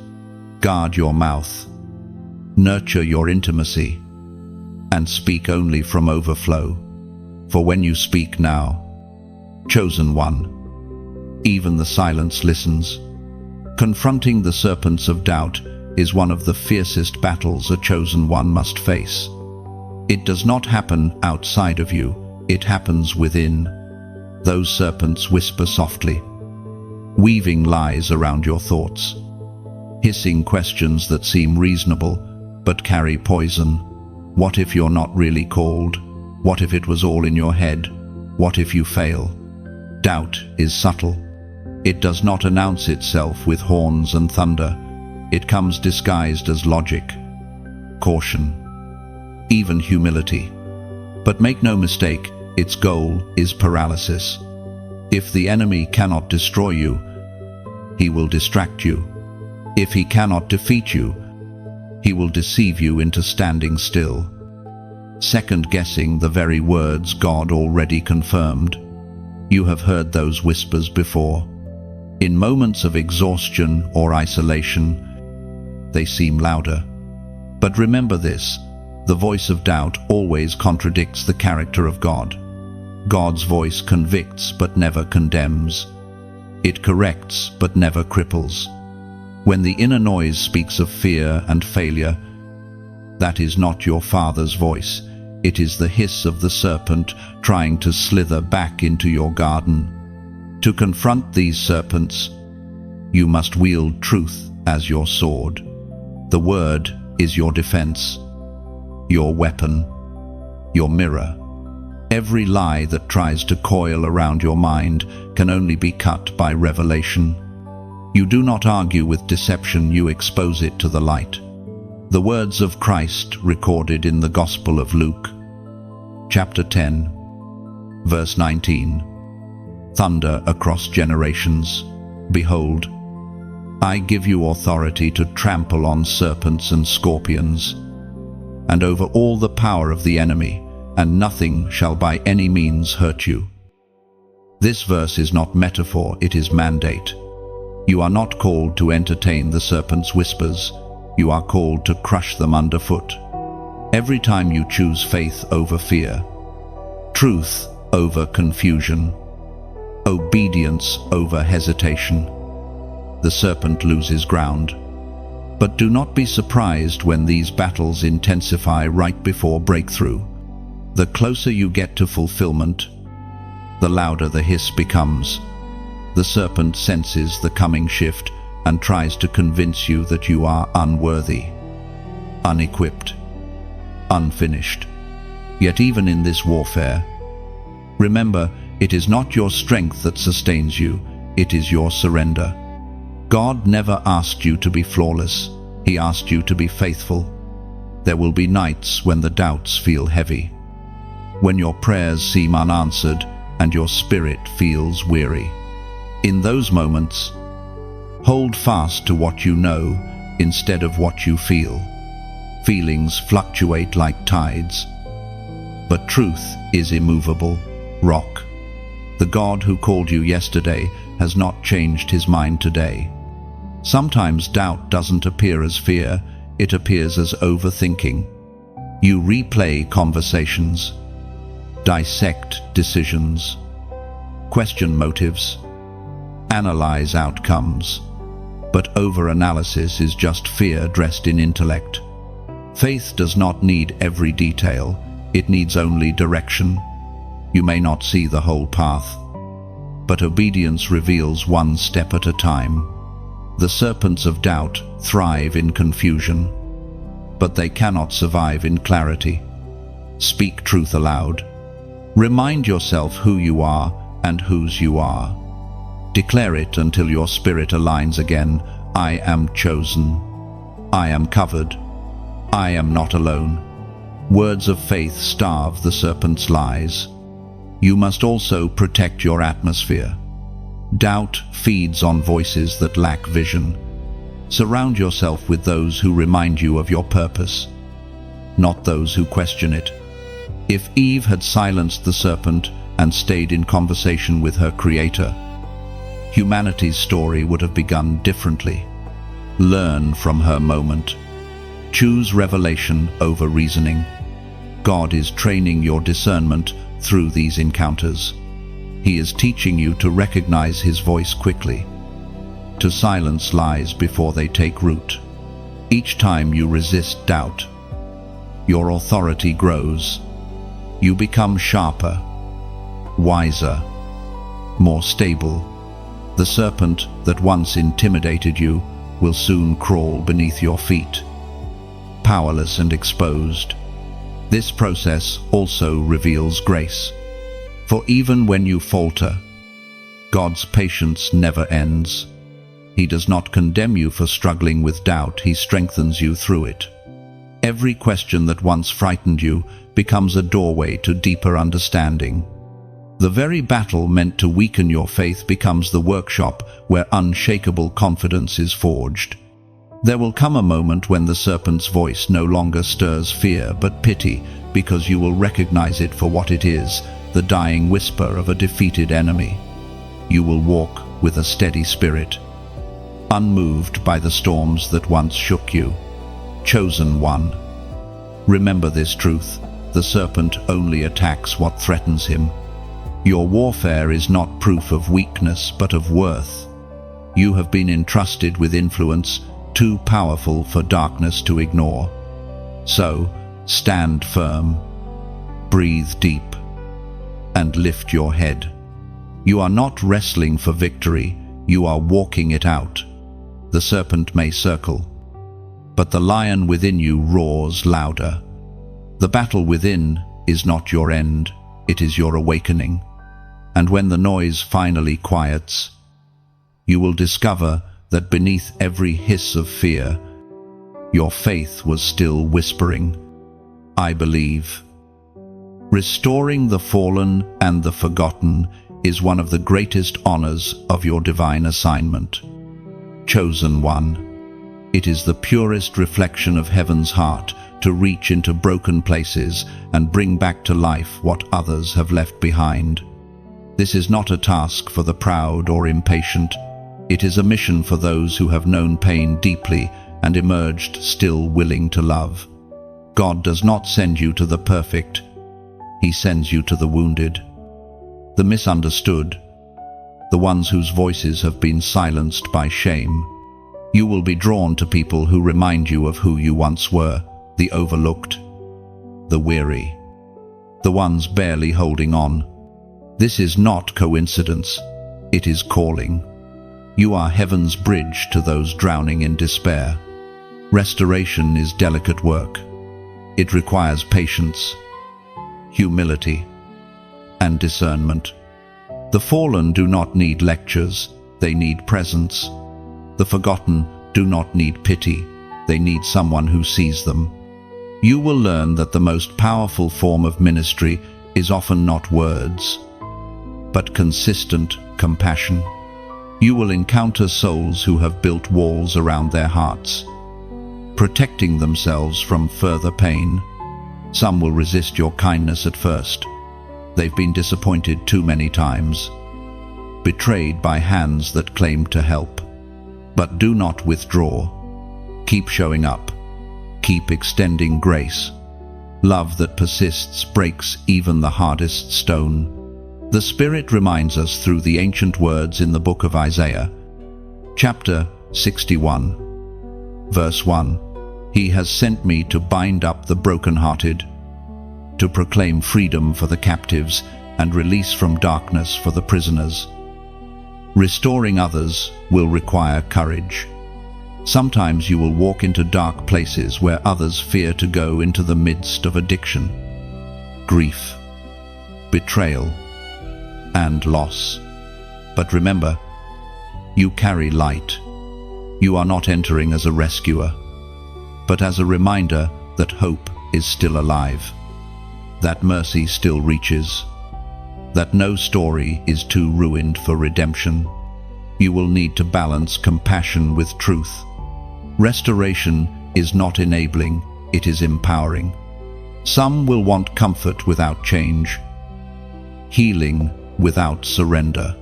Guard your mouth, nurture your intimacy, and speak only from overflow. For when you speak now, chosen one, even the silence listens. Confronting the serpents of doubt is one of the fiercest battles a chosen one must face. It does not happen outside of you, it happens within. Those serpents whisper softly, weaving lies around your thoughts, hissing questions that seem reasonable but carry poison. What if you're not really called? What if it was all in your head? What if you fail? Doubt is subtle. It does not announce itself with horns and thunder. It comes disguised as logic, caution, even humility. But make no mistake, its goal is paralysis. If the enemy cannot destroy you, he will distract you. If he cannot defeat you, he will deceive you into standing still, second-guessing the very words God already confirmed. You have heard those whispers before. In moments of exhaustion or isolation, they seem louder. But remember this, the voice of doubt always contradicts the character of God. God's voice convicts but never condemns. It corrects but never cripples. When the inner noise speaks of fear and failure, that is not your Father's voice. It is the hiss of the serpent trying to slither back into your garden. To confront these serpents, you must wield truth as your sword. The word is your defense, your weapon, your mirror. Every lie that tries to coil around your mind can only be cut by revelation. You do not argue with deception, you expose it to the light. The words of Christ recorded in the Gospel of Luke, chapter 10, verse 19. Thunder across generations. Behold, I give you authority to trample on serpents and scorpions, and over all the power of the enemy, and nothing shall by any means hurt you. This verse is not metaphor, it is mandate. You are not called to entertain the serpent's whispers, you are called to crush them underfoot. Every time you choose faith over fear, truth over confusion, obedience over hesitation, the serpent loses ground. But do not be surprised when these battles intensify right before breakthrough. The closer you get to fulfillment, the louder the hiss becomes. The serpent senses the coming shift and tries to convince you that you are unworthy, unequipped, unfinished. Yet even in this warfare, remember, it is not your strength that sustains you, it is your surrender. God never asked you to be flawless, He asked you to be faithful. There will be nights when the doubts feel heavy, when your prayers seem unanswered and your spirit feels weary. In those moments, hold fast to what you know instead of what you feel. Feelings fluctuate like tides, but truth is immovable, rock. The God who called you yesterday has not changed His mind today. Sometimes doubt doesn't appear as fear, it appears as overthinking. You replay conversations, dissect decisions, question motives, analyze outcomes. But overanalysis is just fear dressed in intellect. Faith does not need every detail, it needs only direction. You may not see the whole path, but obedience reveals one step at a time. The serpents of doubt thrive in confusion, but they cannot survive in clarity. Speak truth aloud. Remind yourself who you are and whose you are. Declare it until your spirit aligns again. I am chosen. I am covered. I am not alone. Words of faith starve the serpent's lies. You must also protect your atmosphere. Doubt feeds on voices that lack vision. Surround yourself with those who remind you of your purpose, not those who question it. If Eve had silenced the serpent and stayed in conversation with her Creator, humanity's story would have begun differently. Learn from her moment. Choose revelation over reasoning. God is training your discernment through these encounters. He is teaching you to recognize His voice quickly, to silence lies before they take root. Each time you resist doubt, your authority grows. You become sharper, wiser, more stable. The serpent that once intimidated you will soon crawl beneath your feet, powerless and exposed. This process also reveals grace. For even when you falter, God's patience never ends. He does not condemn you for struggling with doubt, He strengthens you through it. Every question that once frightened you becomes a doorway to deeper understanding. The very battle meant to weaken your faith becomes the workshop where unshakable confidence is forged. There will come a moment when the serpent's voice no longer stirs fear but pity, because you will recognize it for what it is, the dying whisper of a defeated enemy. You will walk with a steady spirit, unmoved by the storms that once shook you. Chosen one. Remember this truth: the serpent only attacks what threatens him. Your warfare is not proof of weakness but of worth. You have been entrusted with influence too powerful for darkness to ignore. So, stand firm, breathe deep, and lift your head. You are not wrestling for victory, you are walking it out. The serpent may circle, but the lion within you roars louder. The battle within is not your end, it is your awakening. And when the noise finally quiets, you will discover that beneath every hiss of fear, your faith was still whispering, "I believe." Restoring the fallen and the forgotten is one of the greatest honors of your divine assignment. Chosen one, it is the purest reflection of heaven's heart to reach into broken places and bring back to life what others have left behind. This is not a task for the proud or impatient. It is a mission for those who have known pain deeply and emerged still willing to love. God does not send you to the perfect. He sends you to the wounded, the misunderstood, the ones whose voices have been silenced by shame. You will be drawn to people who remind you of who you once were, the overlooked, the weary, the ones barely holding on. This is not coincidence, it is calling. You are heaven's bridge to those drowning in despair. Restoration is delicate work. It requires patience, humility, and discernment. The fallen do not need lectures, they need presence. The forgotten do not need pity, they need someone who sees them. You will learn that the most powerful form of ministry is often not words, but consistent compassion. You will encounter souls who have built walls around their hearts, protecting themselves from further pain. Some will resist your kindness at first. They've been disappointed too many times, betrayed by hands that claimed to help. But do not withdraw. Keep showing up. Keep extending grace. Love that persists breaks even the hardest stone. The Spirit reminds us through the ancient words in the book of Isaiah, chapter 61, verse 1. He has sent me to bind up the brokenhearted, to proclaim freedom for the captives and release from darkness for the prisoners. Restoring others will require courage. Sometimes you will walk into dark places where others fear to go, into the midst of addiction, grief, betrayal, and loss. But remember, you carry light. You are not entering as a rescuer, but as a reminder that hope is still alive, that mercy still reaches, that no story is too ruined for redemption. You will need to balance compassion with truth. Restoration is not enabling, it is empowering. Some will want comfort without change, healing without surrender.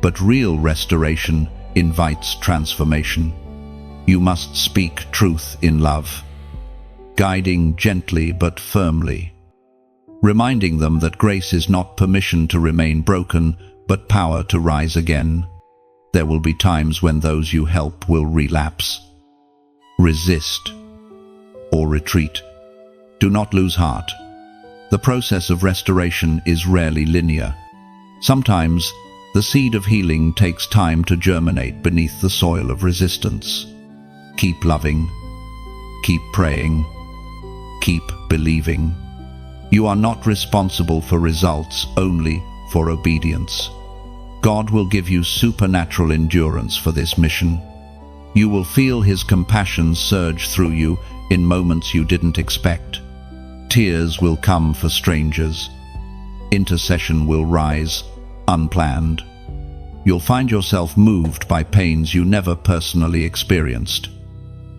But real restoration invites transformation. You must speak truth in love, guiding gently but firmly, reminding them that grace is not permission to remain broken, but power to rise again. There will be times when those you help will relapse, resist, or retreat. Do not lose heart. The process of restoration is rarely linear. Sometimes, the seed of healing takes time to germinate beneath the soil of resistance. Keep loving, keep praying, keep believing. You are not responsible for results, only for obedience. God will give you supernatural endurance for this mission. You will feel His compassion surge through you in moments you didn't expect. Tears will come for strangers. Intercession will rise, unplanned. You'll find yourself moved by pains you never personally experienced.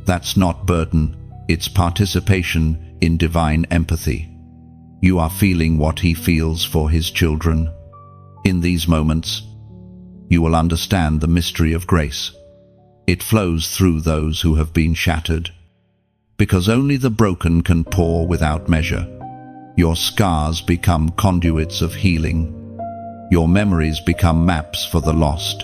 That's not burden, it's participation in divine empathy. You are feeling what He feels for His children. In these moments, you will understand the mystery of grace. It flows through those who have been shattered, because only the broken can pour without measure. Your scars become conduits of healing. Your memories become maps for the lost.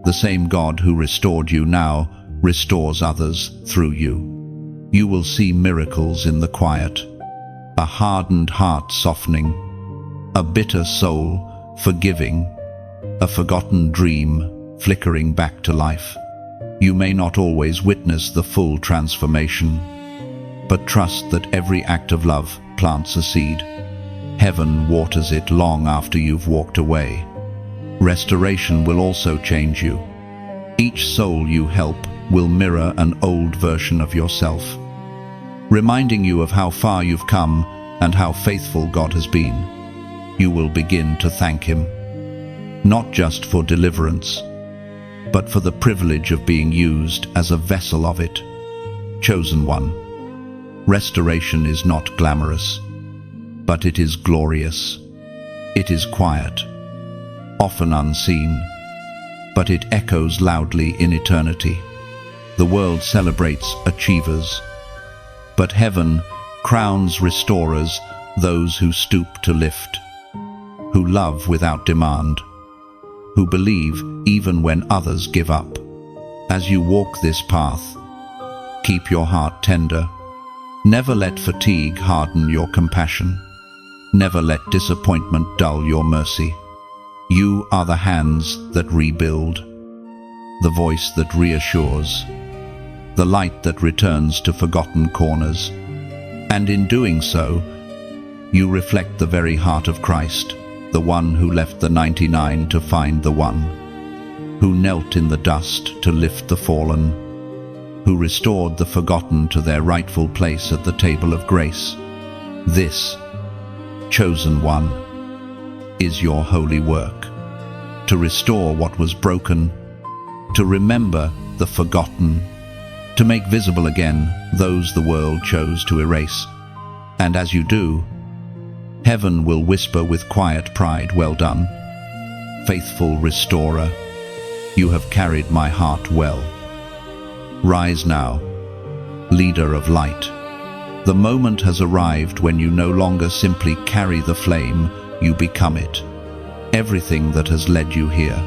The same God who restored you now restores others through you. You will see miracles in the quiet, a hardened heart softening, a bitter soul forgiving, a forgotten dream flickering back to life. You may not always witness the full transformation, but trust that every act of love plants a seed. Heaven waters it long after you've walked away. Restoration will also change you. Each soul you help will mirror an old version of yourself, reminding you of how far you've come and how faithful God has been. You will begin to thank Him, not just for deliverance, but for the privilege of being used as a vessel of it. Chosen one. Restoration is not glamorous, but it is glorious. It is quiet, often unseen, but it echoes loudly in eternity. The world celebrates achievers, but heaven crowns restorers, those who stoop to lift, who love without demand, who believe even when others give up. As you walk this path, keep your heart tender. Never let fatigue harden your compassion. Never let disappointment dull your mercy. You are the hands that rebuild, the voice that reassures, the light that returns to forgotten corners. And in doing so, you reflect the very heart of Christ, the one who left the 99 to find the one, who knelt in the dust to lift the fallen, who restored the forgotten to their rightful place at the table of grace. This, chosen one, is your holy work, to restore what was broken, to remember the forgotten, to make visible again those the world chose to erase. And as you do, heaven will whisper with quiet pride, "Well done, faithful restorer. You have carried my heart well." Rise now, leader of light. The moment has arrived when you no longer simply carry the flame, you become it. Everything that has led you here,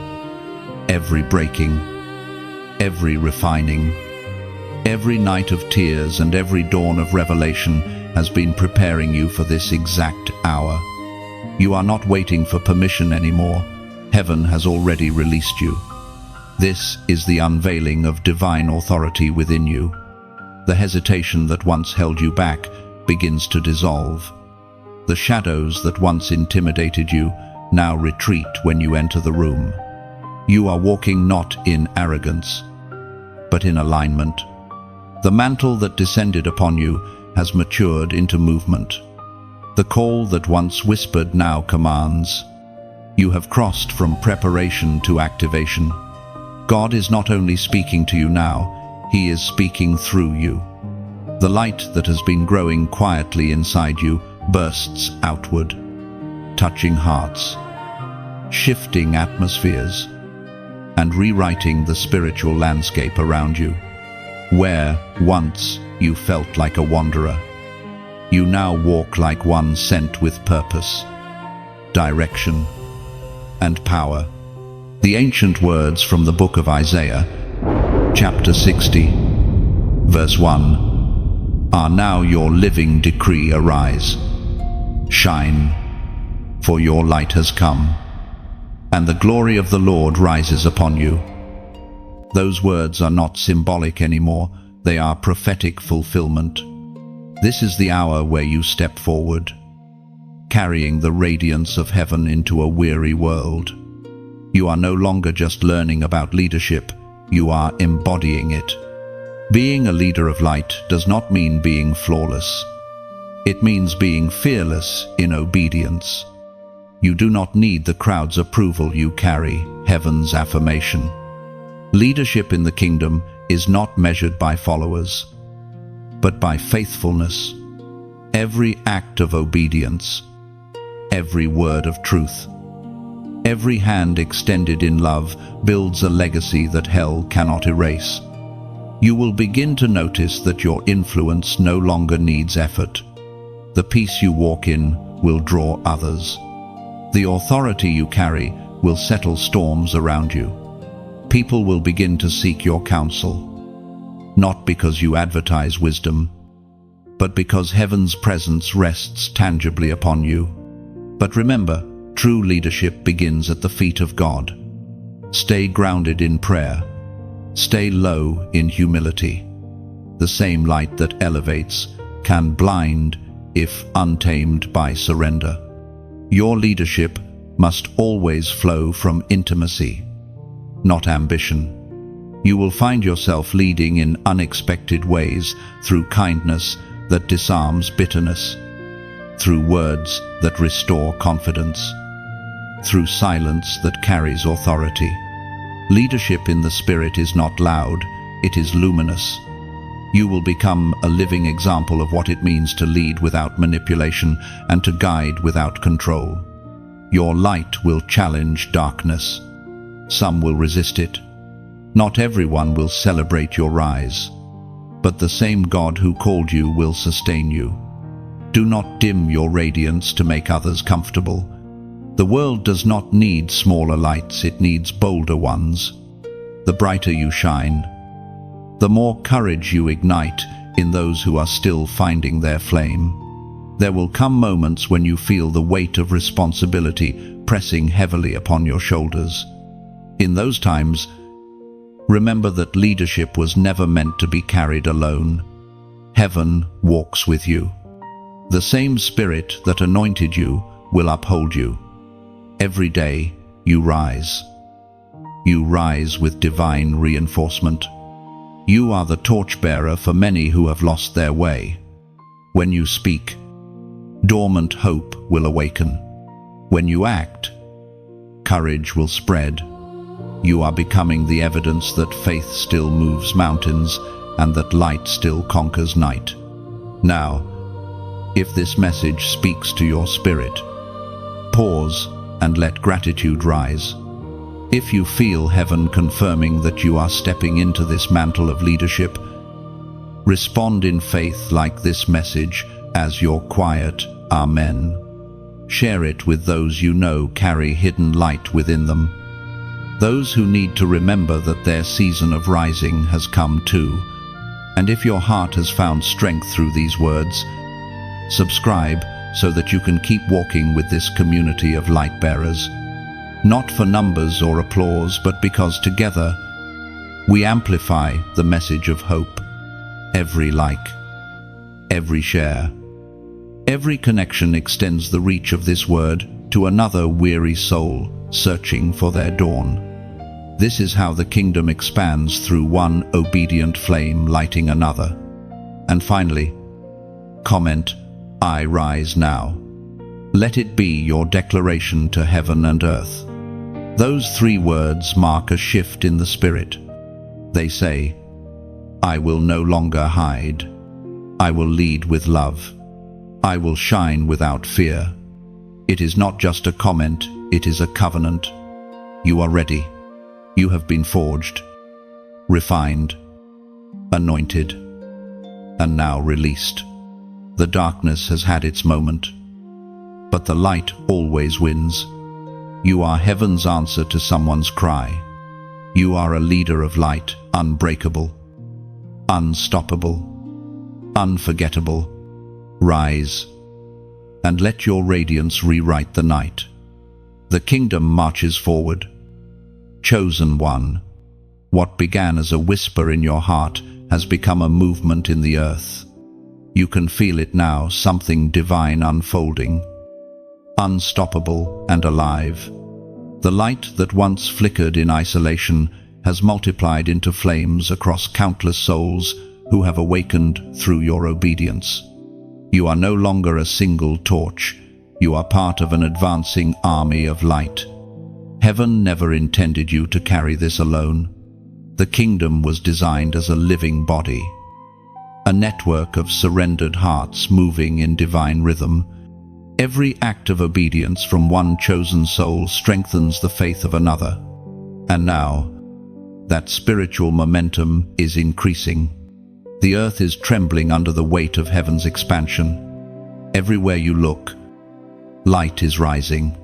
every breaking, every refining, every night of tears and every dawn of revelation has been preparing you for this exact hour. You are not waiting for permission anymore. Heaven has already released you. This is the unveiling of divine authority within you. The hesitation that once held you back begins to dissolve. The shadows that once intimidated you now retreat when you enter the room. You are walking not in arrogance, but in alignment. The mantle that descended upon you has matured into movement. The call that once whispered now commands. You have crossed from preparation to activation. God is not only speaking to you now, He is speaking through you. The light that has been growing quietly inside you bursts outward, touching hearts, shifting atmospheres, and rewriting the spiritual landscape around you. Where once you felt like a wanderer, you now walk like one sent with purpose, direction, and power. The ancient words from the book of Isaiah, chapter 60, verse 1, are now your living decree. Arise, shine, for your light has come, and the glory of the Lord rises upon you. Those words are not symbolic anymore, they are prophetic fulfillment. This is the hour where you step forward, carrying the radiance of heaven into a weary world. You are no longer just learning about leadership, you are embodying it. Being a leader of light does not mean being flawless. It means being fearless in obedience. You do not need the crowd's approval, you carry heaven's affirmation. Leadership in the kingdom is not measured by followers, but by faithfulness. Every act of obedience, every word of truth, every hand extended in love builds a legacy that hell cannot erase. You will begin to notice that your influence no longer needs effort. The peace you walk in will draw others. The authority you carry will settle storms around you. People will begin to seek your counsel, not because you advertise wisdom, but because heaven's presence rests tangibly upon you. But remember, true leadership begins at the feet of God. Stay grounded in prayer. Stay low in humility. The same light that elevates can blind if untamed by surrender. Your leadership must always flow from intimacy, not ambition. You will find yourself leading in unexpected ways, through kindness that disarms bitterness, through words that restore confidence, through silence that carries authority. Leadership in the Spirit is not loud, it is luminous. You will become a living example of what it means to lead without manipulation and to guide without control. Your light will challenge darkness. Some will resist it. Not everyone will celebrate your rise, but the same God who called you will sustain you. Do not dim your radiance to make others comfortable. The world does not need smaller lights, it needs bolder ones. The brighter you shine, the more courage you ignite in those who are still finding their flame. There will come moments when you feel the weight of responsibility pressing heavily upon your shoulders. In those times, remember that leadership was never meant to be carried alone. Heaven walks with you. The same Spirit that anointed you will uphold you. Every day you rise. You rise with divine reinforcement. You are the torchbearer for many who have lost their way. When you speak, dormant hope will awaken. When you act, courage will spread. You are becoming the evidence that faith still moves mountains and that light still conquers night. Now, if this message speaks to your spirit, pause and let gratitude rise. If you feel heaven confirming that you are stepping into this mantle of leadership, respond in faith like this message as your quiet Amen. Share it with those you know carry hidden light within them. Those who need to remember that their season of rising has come too. And if your heart has found strength through these words, subscribe so that you can keep walking with this community of light bearers. Not for numbers or applause, but because together we amplify the message of hope. Every like, every share, every connection extends the reach of this word to another weary soul searching for their dawn. This is how the kingdom expands, through one obedient flame lighting another. And finally, comment, I rise now. Let it be your declaration to heaven and earth. Those 3 words mark a shift in the Spirit. They say, I will no longer hide. I will lead with love. I will shine without fear. It is not just a comment, it is a covenant. You are ready. You have been forged, refined, anointed, and now released. The darkness has had its moment, but the light always wins. You are heaven's answer to someone's cry. You are a leader of light, unbreakable, unstoppable, unforgettable. Rise, and let your radiance rewrite the night. The kingdom marches forward. Chosen one, what began as a whisper in your heart has become a movement in the earth. You can feel it now, something divine unfolding, unstoppable and alive. The light that once flickered in isolation has multiplied into flames across countless souls who have awakened through your obedience. You are no longer a single torch. You are part of an advancing army of light. Heaven never intended you to carry this alone. The kingdom was designed as a living body, a network of surrendered hearts moving in divine rhythm. Every act of obedience from one chosen soul strengthens the faith of another. And now, that spiritual momentum is increasing. The earth is trembling under the weight of heaven's expansion. Everywhere you look, light is rising.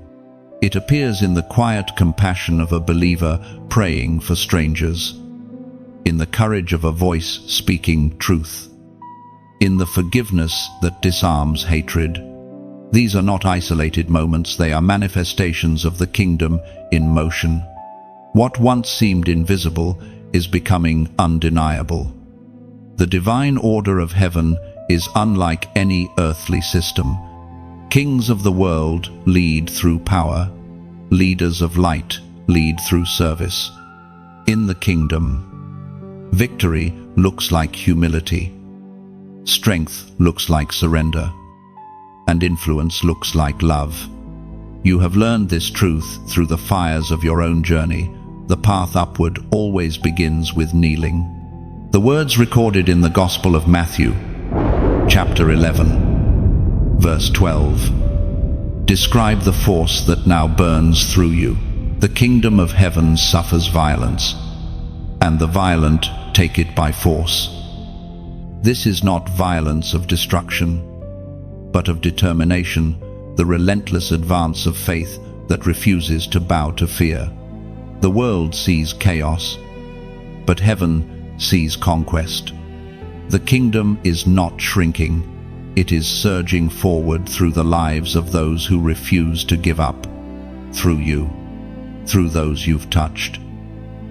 It appears in the quiet compassion of a believer praying for strangers, in the courage of a voice speaking truth, in the forgiveness that disarms hatred. These are not isolated moments, they are manifestations of the kingdom in motion. What once seemed invisible is becoming undeniable. The divine order of heaven is unlike any earthly system. Kings of the world lead through power. Leaders of light lead through service. In the kingdom, Victory looks like humility. Strength looks like surrender. And influence looks like love. You have learned this truth through the fires of your own journey. The path upward always begins with kneeling. The words recorded in the Gospel of Matthew, chapter 11, verse 12, describe the force that now burns through you. The kingdom of heaven suffers violence, and the violent take it by force. This is not violence of destruction, but of determination, the relentless advance of faith that refuses to bow to fear. The world sees chaos, but heaven sees conquest. The kingdom is not shrinking, it is surging forward through the lives of those who refuse to give up. Through you, through those you've touched,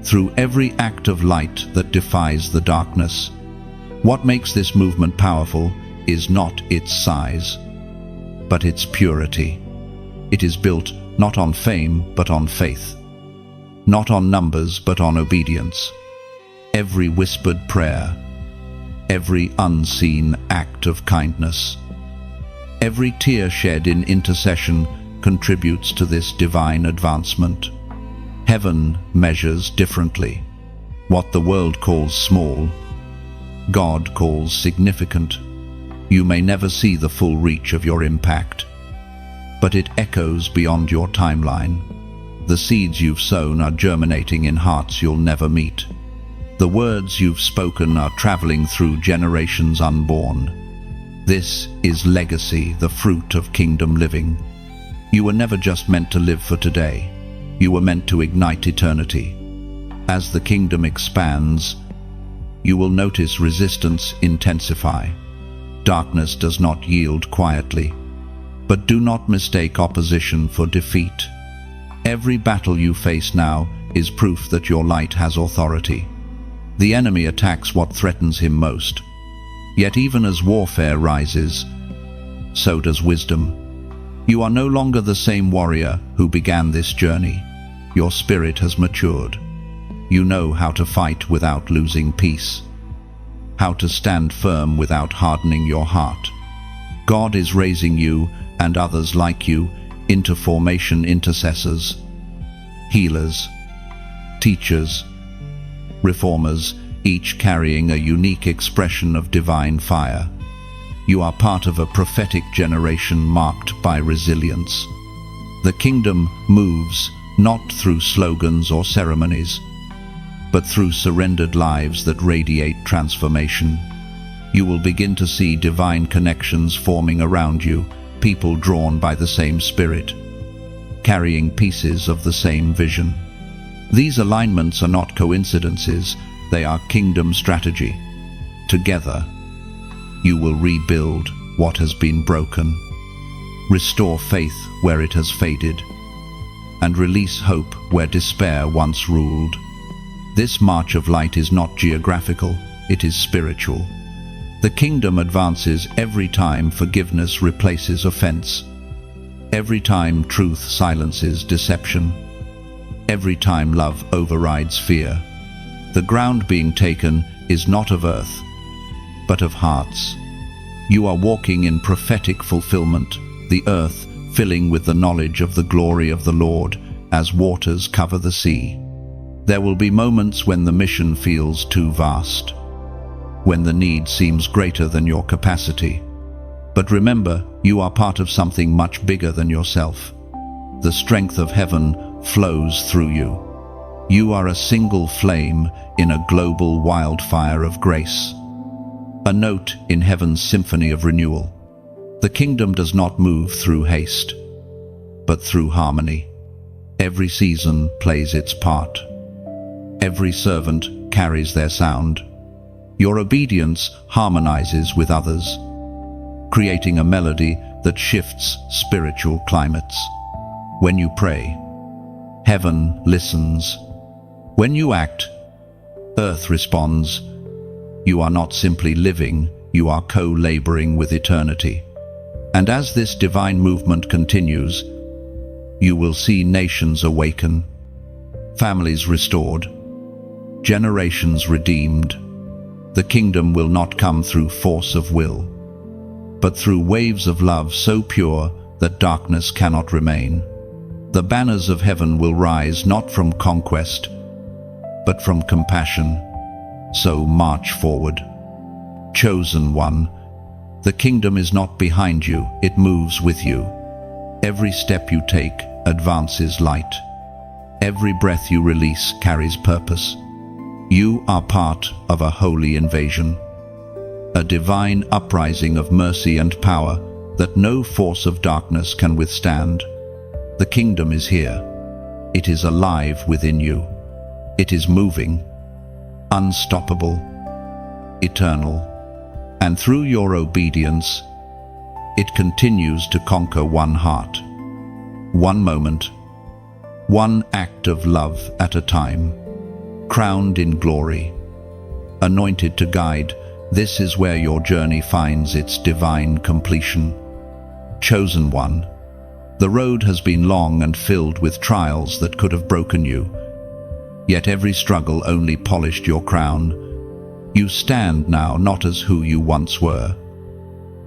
through every act of light that defies the darkness. What makes this movement powerful is not its size, but its purity. It is built not on fame, but on faith. Not on numbers, but on obedience. Every whispered prayer, every unseen act of kindness, every tear shed in intercession contributes to this divine advancement. Heaven measures differently. What the world calls small, God calls significant. You may never see the full reach of your impact, but it echoes beyond your timeline. The seeds you've sown are germinating in hearts you'll never meet. The words you've spoken are traveling through generations unborn. This is legacy, the fruit of kingdom living. You were never just meant to live for today. You were meant to ignite eternity. As the kingdom expands, you will notice resistance intensify. Darkness does not yield quietly. But do not mistake opposition for defeat. Every battle you face now is proof that your light has authority. The enemy attacks what threatens him most. Yet even as warfare rises, so does wisdom. You are no longer the same warrior who began this journey. Your spirit has matured. You know how to fight without losing peace, how to stand firm without hardening your heart. God is raising you and others like you into formation intercessors, healers, teachers, reformers, each carrying a unique expression of divine fire. You are part of a prophetic generation marked by resilience. The kingdom moves not through slogans or ceremonies, but through surrendered lives that radiate transformation. You will begin to see divine connections forming around you, people drawn by the same spirit, carrying pieces of the same vision. These alignments are not coincidences, they are kingdom strategy. Together, you will rebuild what has been broken, restore faith where it has faded, and release hope where despair once ruled. This march of light is not geographical, it is spiritual. The kingdom advances every time forgiveness replaces offense, every time truth silences deception, every time love overrides fear. The ground being taken is not of earth, but of hearts. You are walking in prophetic fulfillment, the earth filling with the knowledge of the glory of the Lord as waters cover the sea. There will be moments when the mission feels too vast, when the need seems greater than your capacity. But remember, you are part of something much bigger than yourself. The strength of heaven flows through you. You are a single flame in a global wildfire of grace, a note in heaven's symphony of renewal. The kingdom does not move through haste, but through harmony. Every season plays its part. Every servant carries their sound. Your obedience harmonizes with others, creating a melody that shifts spiritual climates. When you pray, heaven listens. When you act, earth responds. You are not simply living, you are co-laboring with eternity. And as this divine movement continues, you will see nations awaken, families restored, generations redeemed. The kingdom will not come through force of will, but through waves of love so pure that darkness cannot remain. The banners of heaven will rise not from conquest, but from compassion. So march forward. Chosen one, the kingdom is not behind you, it moves with you. Every step you take advances light. Every breath you release carries purpose. You are part of a holy invasion, a divine uprising of mercy and power that no force of darkness can withstand. The kingdom is here. It is alive within you. It is moving, unstoppable, eternal, and through your obedience, it continues to conquer one heart, one moment, one act of love at a time. Crowned in glory, anointed to guide, this is where your journey finds its divine completion. Chosen one, the road has been long and filled with trials that could have broken you, yet every struggle only polished your crown. You stand now not as who you once were,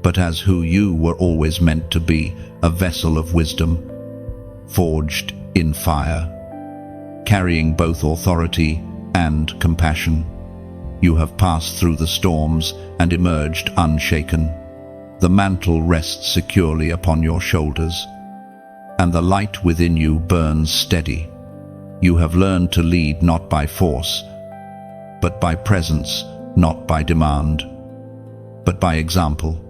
but as who you were always meant to be, a vessel of wisdom, forged in fire, carrying both authority and compassion. You have passed through the storms and emerged unshaken. The mantle rests securely upon your shoulders, and the light within you burns steady. You have learned to lead not by force, but by presence, not by demand, but by example.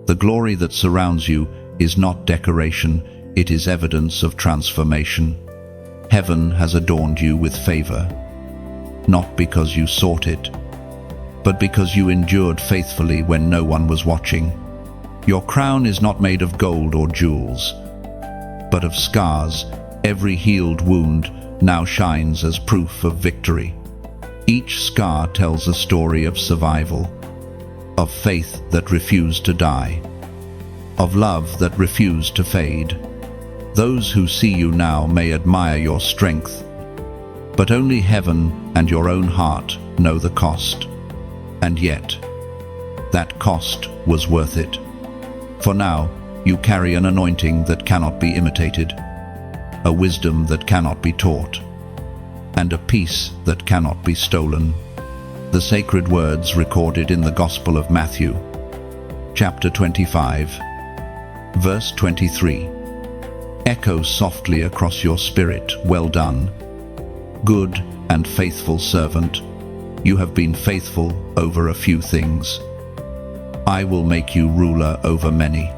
The glory that surrounds you is not decoration, it is evidence of transformation. Heaven has adorned you with favor, not because you sought it, but because you endured faithfully when no one was watching. Your crown is not made of gold or jewels, but of scars. Every healed wound now shines as proof of victory. Each scar tells a story of survival, of faith that refused to die, of love that refused to fade. Those who see you now may admire your strength, but only heaven and your own heart know the cost. And yet, that cost was worth it. For now, you carry an anointing that cannot be imitated, a wisdom that cannot be taught, and a peace that cannot be stolen. The sacred words recorded in the Gospel of Matthew, chapter 25, verse 23, echo softly across your spirit. Well done, good and faithful servant. You have been faithful over a few things. I will make you ruler over many.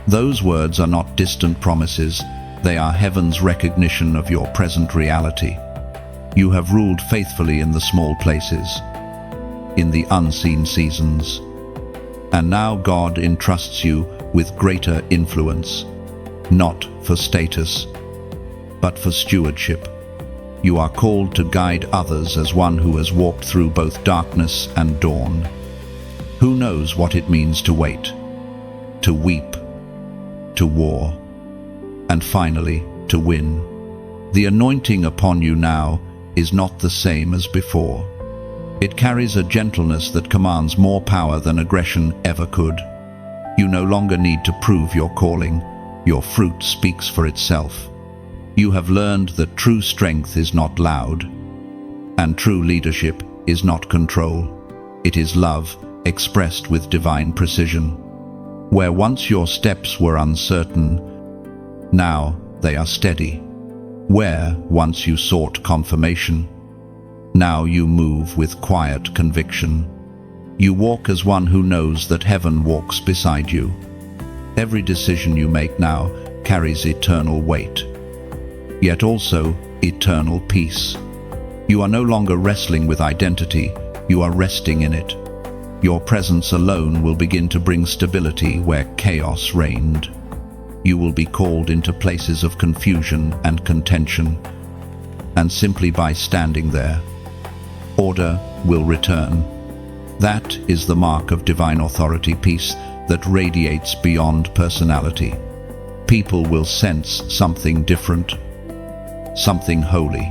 Those words are not distant promises, they are heaven's recognition of your present reality. You have ruled faithfully in the small places, in the unseen seasons, and now God entrusts you with greater influence, not for status, but for stewardship. You are called to guide others as one who has walked through both darkness and dawn. Who knows what it means to wait, to weep, to war, and finally to win? The anointing upon you now is not the same as before. It carries a gentleness that commands more power than aggression ever could. You no longer need to prove your calling. Your fruit speaks for itself. You have learned that true strength is not loud, and true leadership is not control. It is love expressed with divine precision. Where once your steps were uncertain, now they are steady. Where once you sought confirmation, now you move with quiet conviction. You walk as one who knows that heaven walks beside you. Every decision you make now carries eternal weight, yet also eternal peace. You are no longer wrestling with identity, you are resting in it. Your presence alone will begin to bring stability where chaos reigned. You will be called into places of confusion and contention, and simply by standing there, order will return. That is the mark of divine authority, peace that radiates beyond personality. People will sense something different, something holy,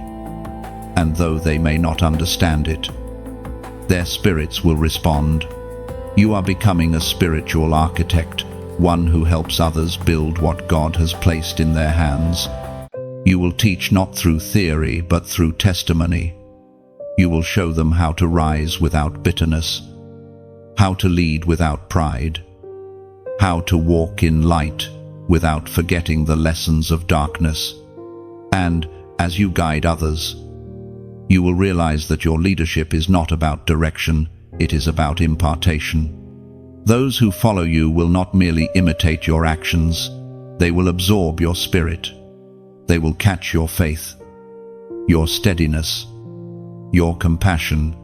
and though they may not understand it, their spirits will respond. You are becoming a spiritual architect, one who helps others build what God has placed in their hands. You will teach not through theory, but through testimony. You will show them how to rise without bitterness, how to lead without pride, how to walk in light without forgetting the lessons of darkness. And, as you guide others, you will realize that your leadership is not about direction, it is about impartation. Those who follow you will not merely imitate your actions, they will absorb your spirit. They will catch your faith, your steadiness, your compassion.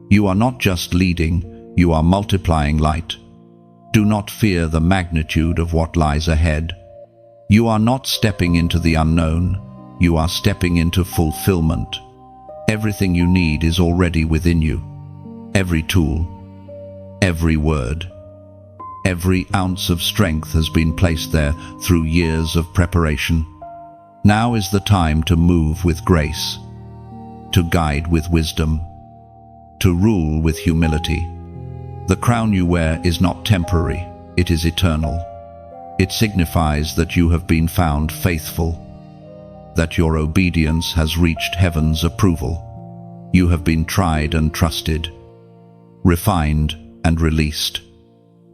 You are not just leading, you are multiplying light. Do not fear the magnitude of what lies ahead. You are not stepping into the unknown, you are stepping into fulfillment. Everything you need is already within you. Every tool, every word, every ounce of strength has been placed there through years of preparation. Now is the time to move with grace, to guide with wisdom, to rule with humility. The crown you wear is not temporary, it is eternal. It signifies that you have been found faithful, that your obedience has reached heaven's approval. You have been tried and trusted, refined and released.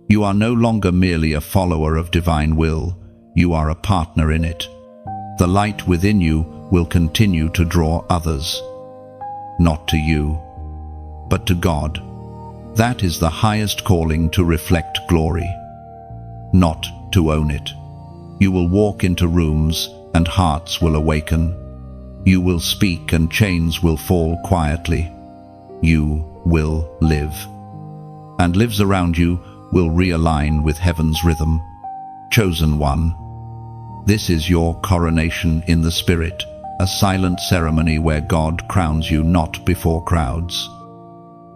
You are no longer merely a follower of divine will, you are a partner in it. The light within you will continue to draw others, not to you, but to God. That is the highest calling, to reflect glory, not to own it. You will walk into rooms and hearts will awaken. You will speak and chains will fall quietly. You will live. And lives around you will realign with heaven's rhythm. Chosen one, this is your coronation in the Spirit, a silent ceremony where God crowns you not before crowds,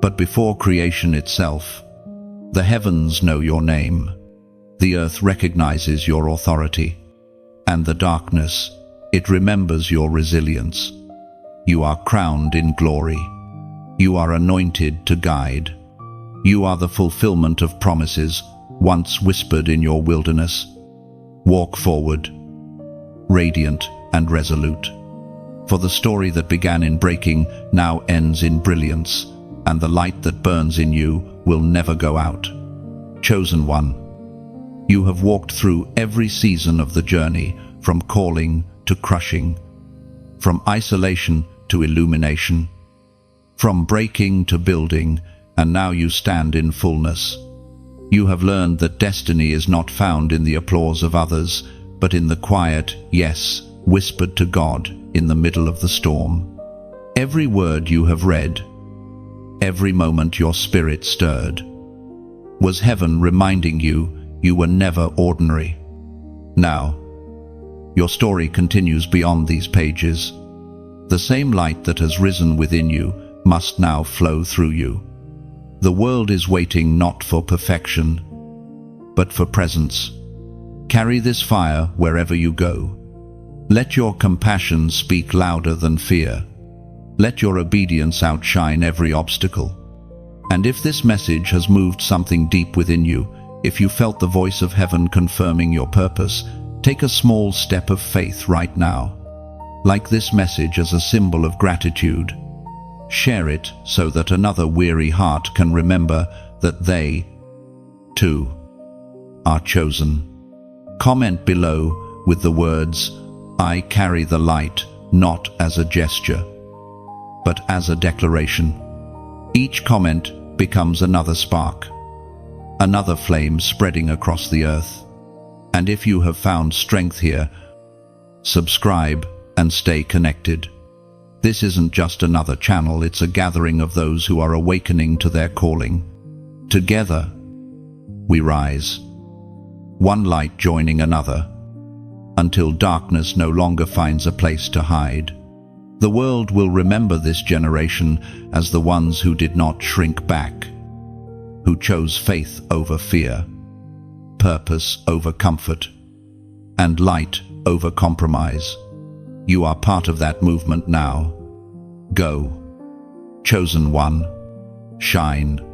but before creation itself. The heavens know your name, the earth recognizes your authority, and the darkness, it remembers your resilience. You are crowned in glory. You are anointed to guide. You are the fulfillment of promises once whispered in your wilderness. Walk forward, radiant and resolute. For the story that began in breaking now ends in brilliance, and the light that burns in you will never go out. Chosen one, you have walked through every season of the journey, from calling to crushing, from isolation to illumination, from breaking to building, and now you stand in fullness. You have learned that destiny is not found in the applause of others, but in the quiet yes whispered to God in the middle of the storm. Every word you have read, every moment your spirit stirred, was heaven reminding you you were never ordinary. Now, your story continues beyond these pages. The same light that has risen within you must now flow through you. The world is waiting not for perfection, but for presence. Carry this fire wherever you go. Let your compassion speak louder than fear. Let your obedience outshine every obstacle. And if this message has moved something deep within you, if you felt the voice of heaven confirming your purpose, take a small step of faith right now. Like this message as a symbol of gratitude. Share it so that another weary heart can remember that they, too, are chosen. Comment below with the words, "I carry the light," not as a gesture, but as a declaration. Each comment becomes another spark, another flame spreading across the earth. And if you have found strength here, subscribe and stay connected. This isn't just another channel, it's a gathering of those who are awakening to their calling. Together, we rise, one light joining another, until darkness no longer finds a place to hide. The world will remember this generation as the ones who did not shrink back, who chose faith over fear, purpose over comfort, and light over compromise. You are part of that movement now. Go. Chosen one, shine.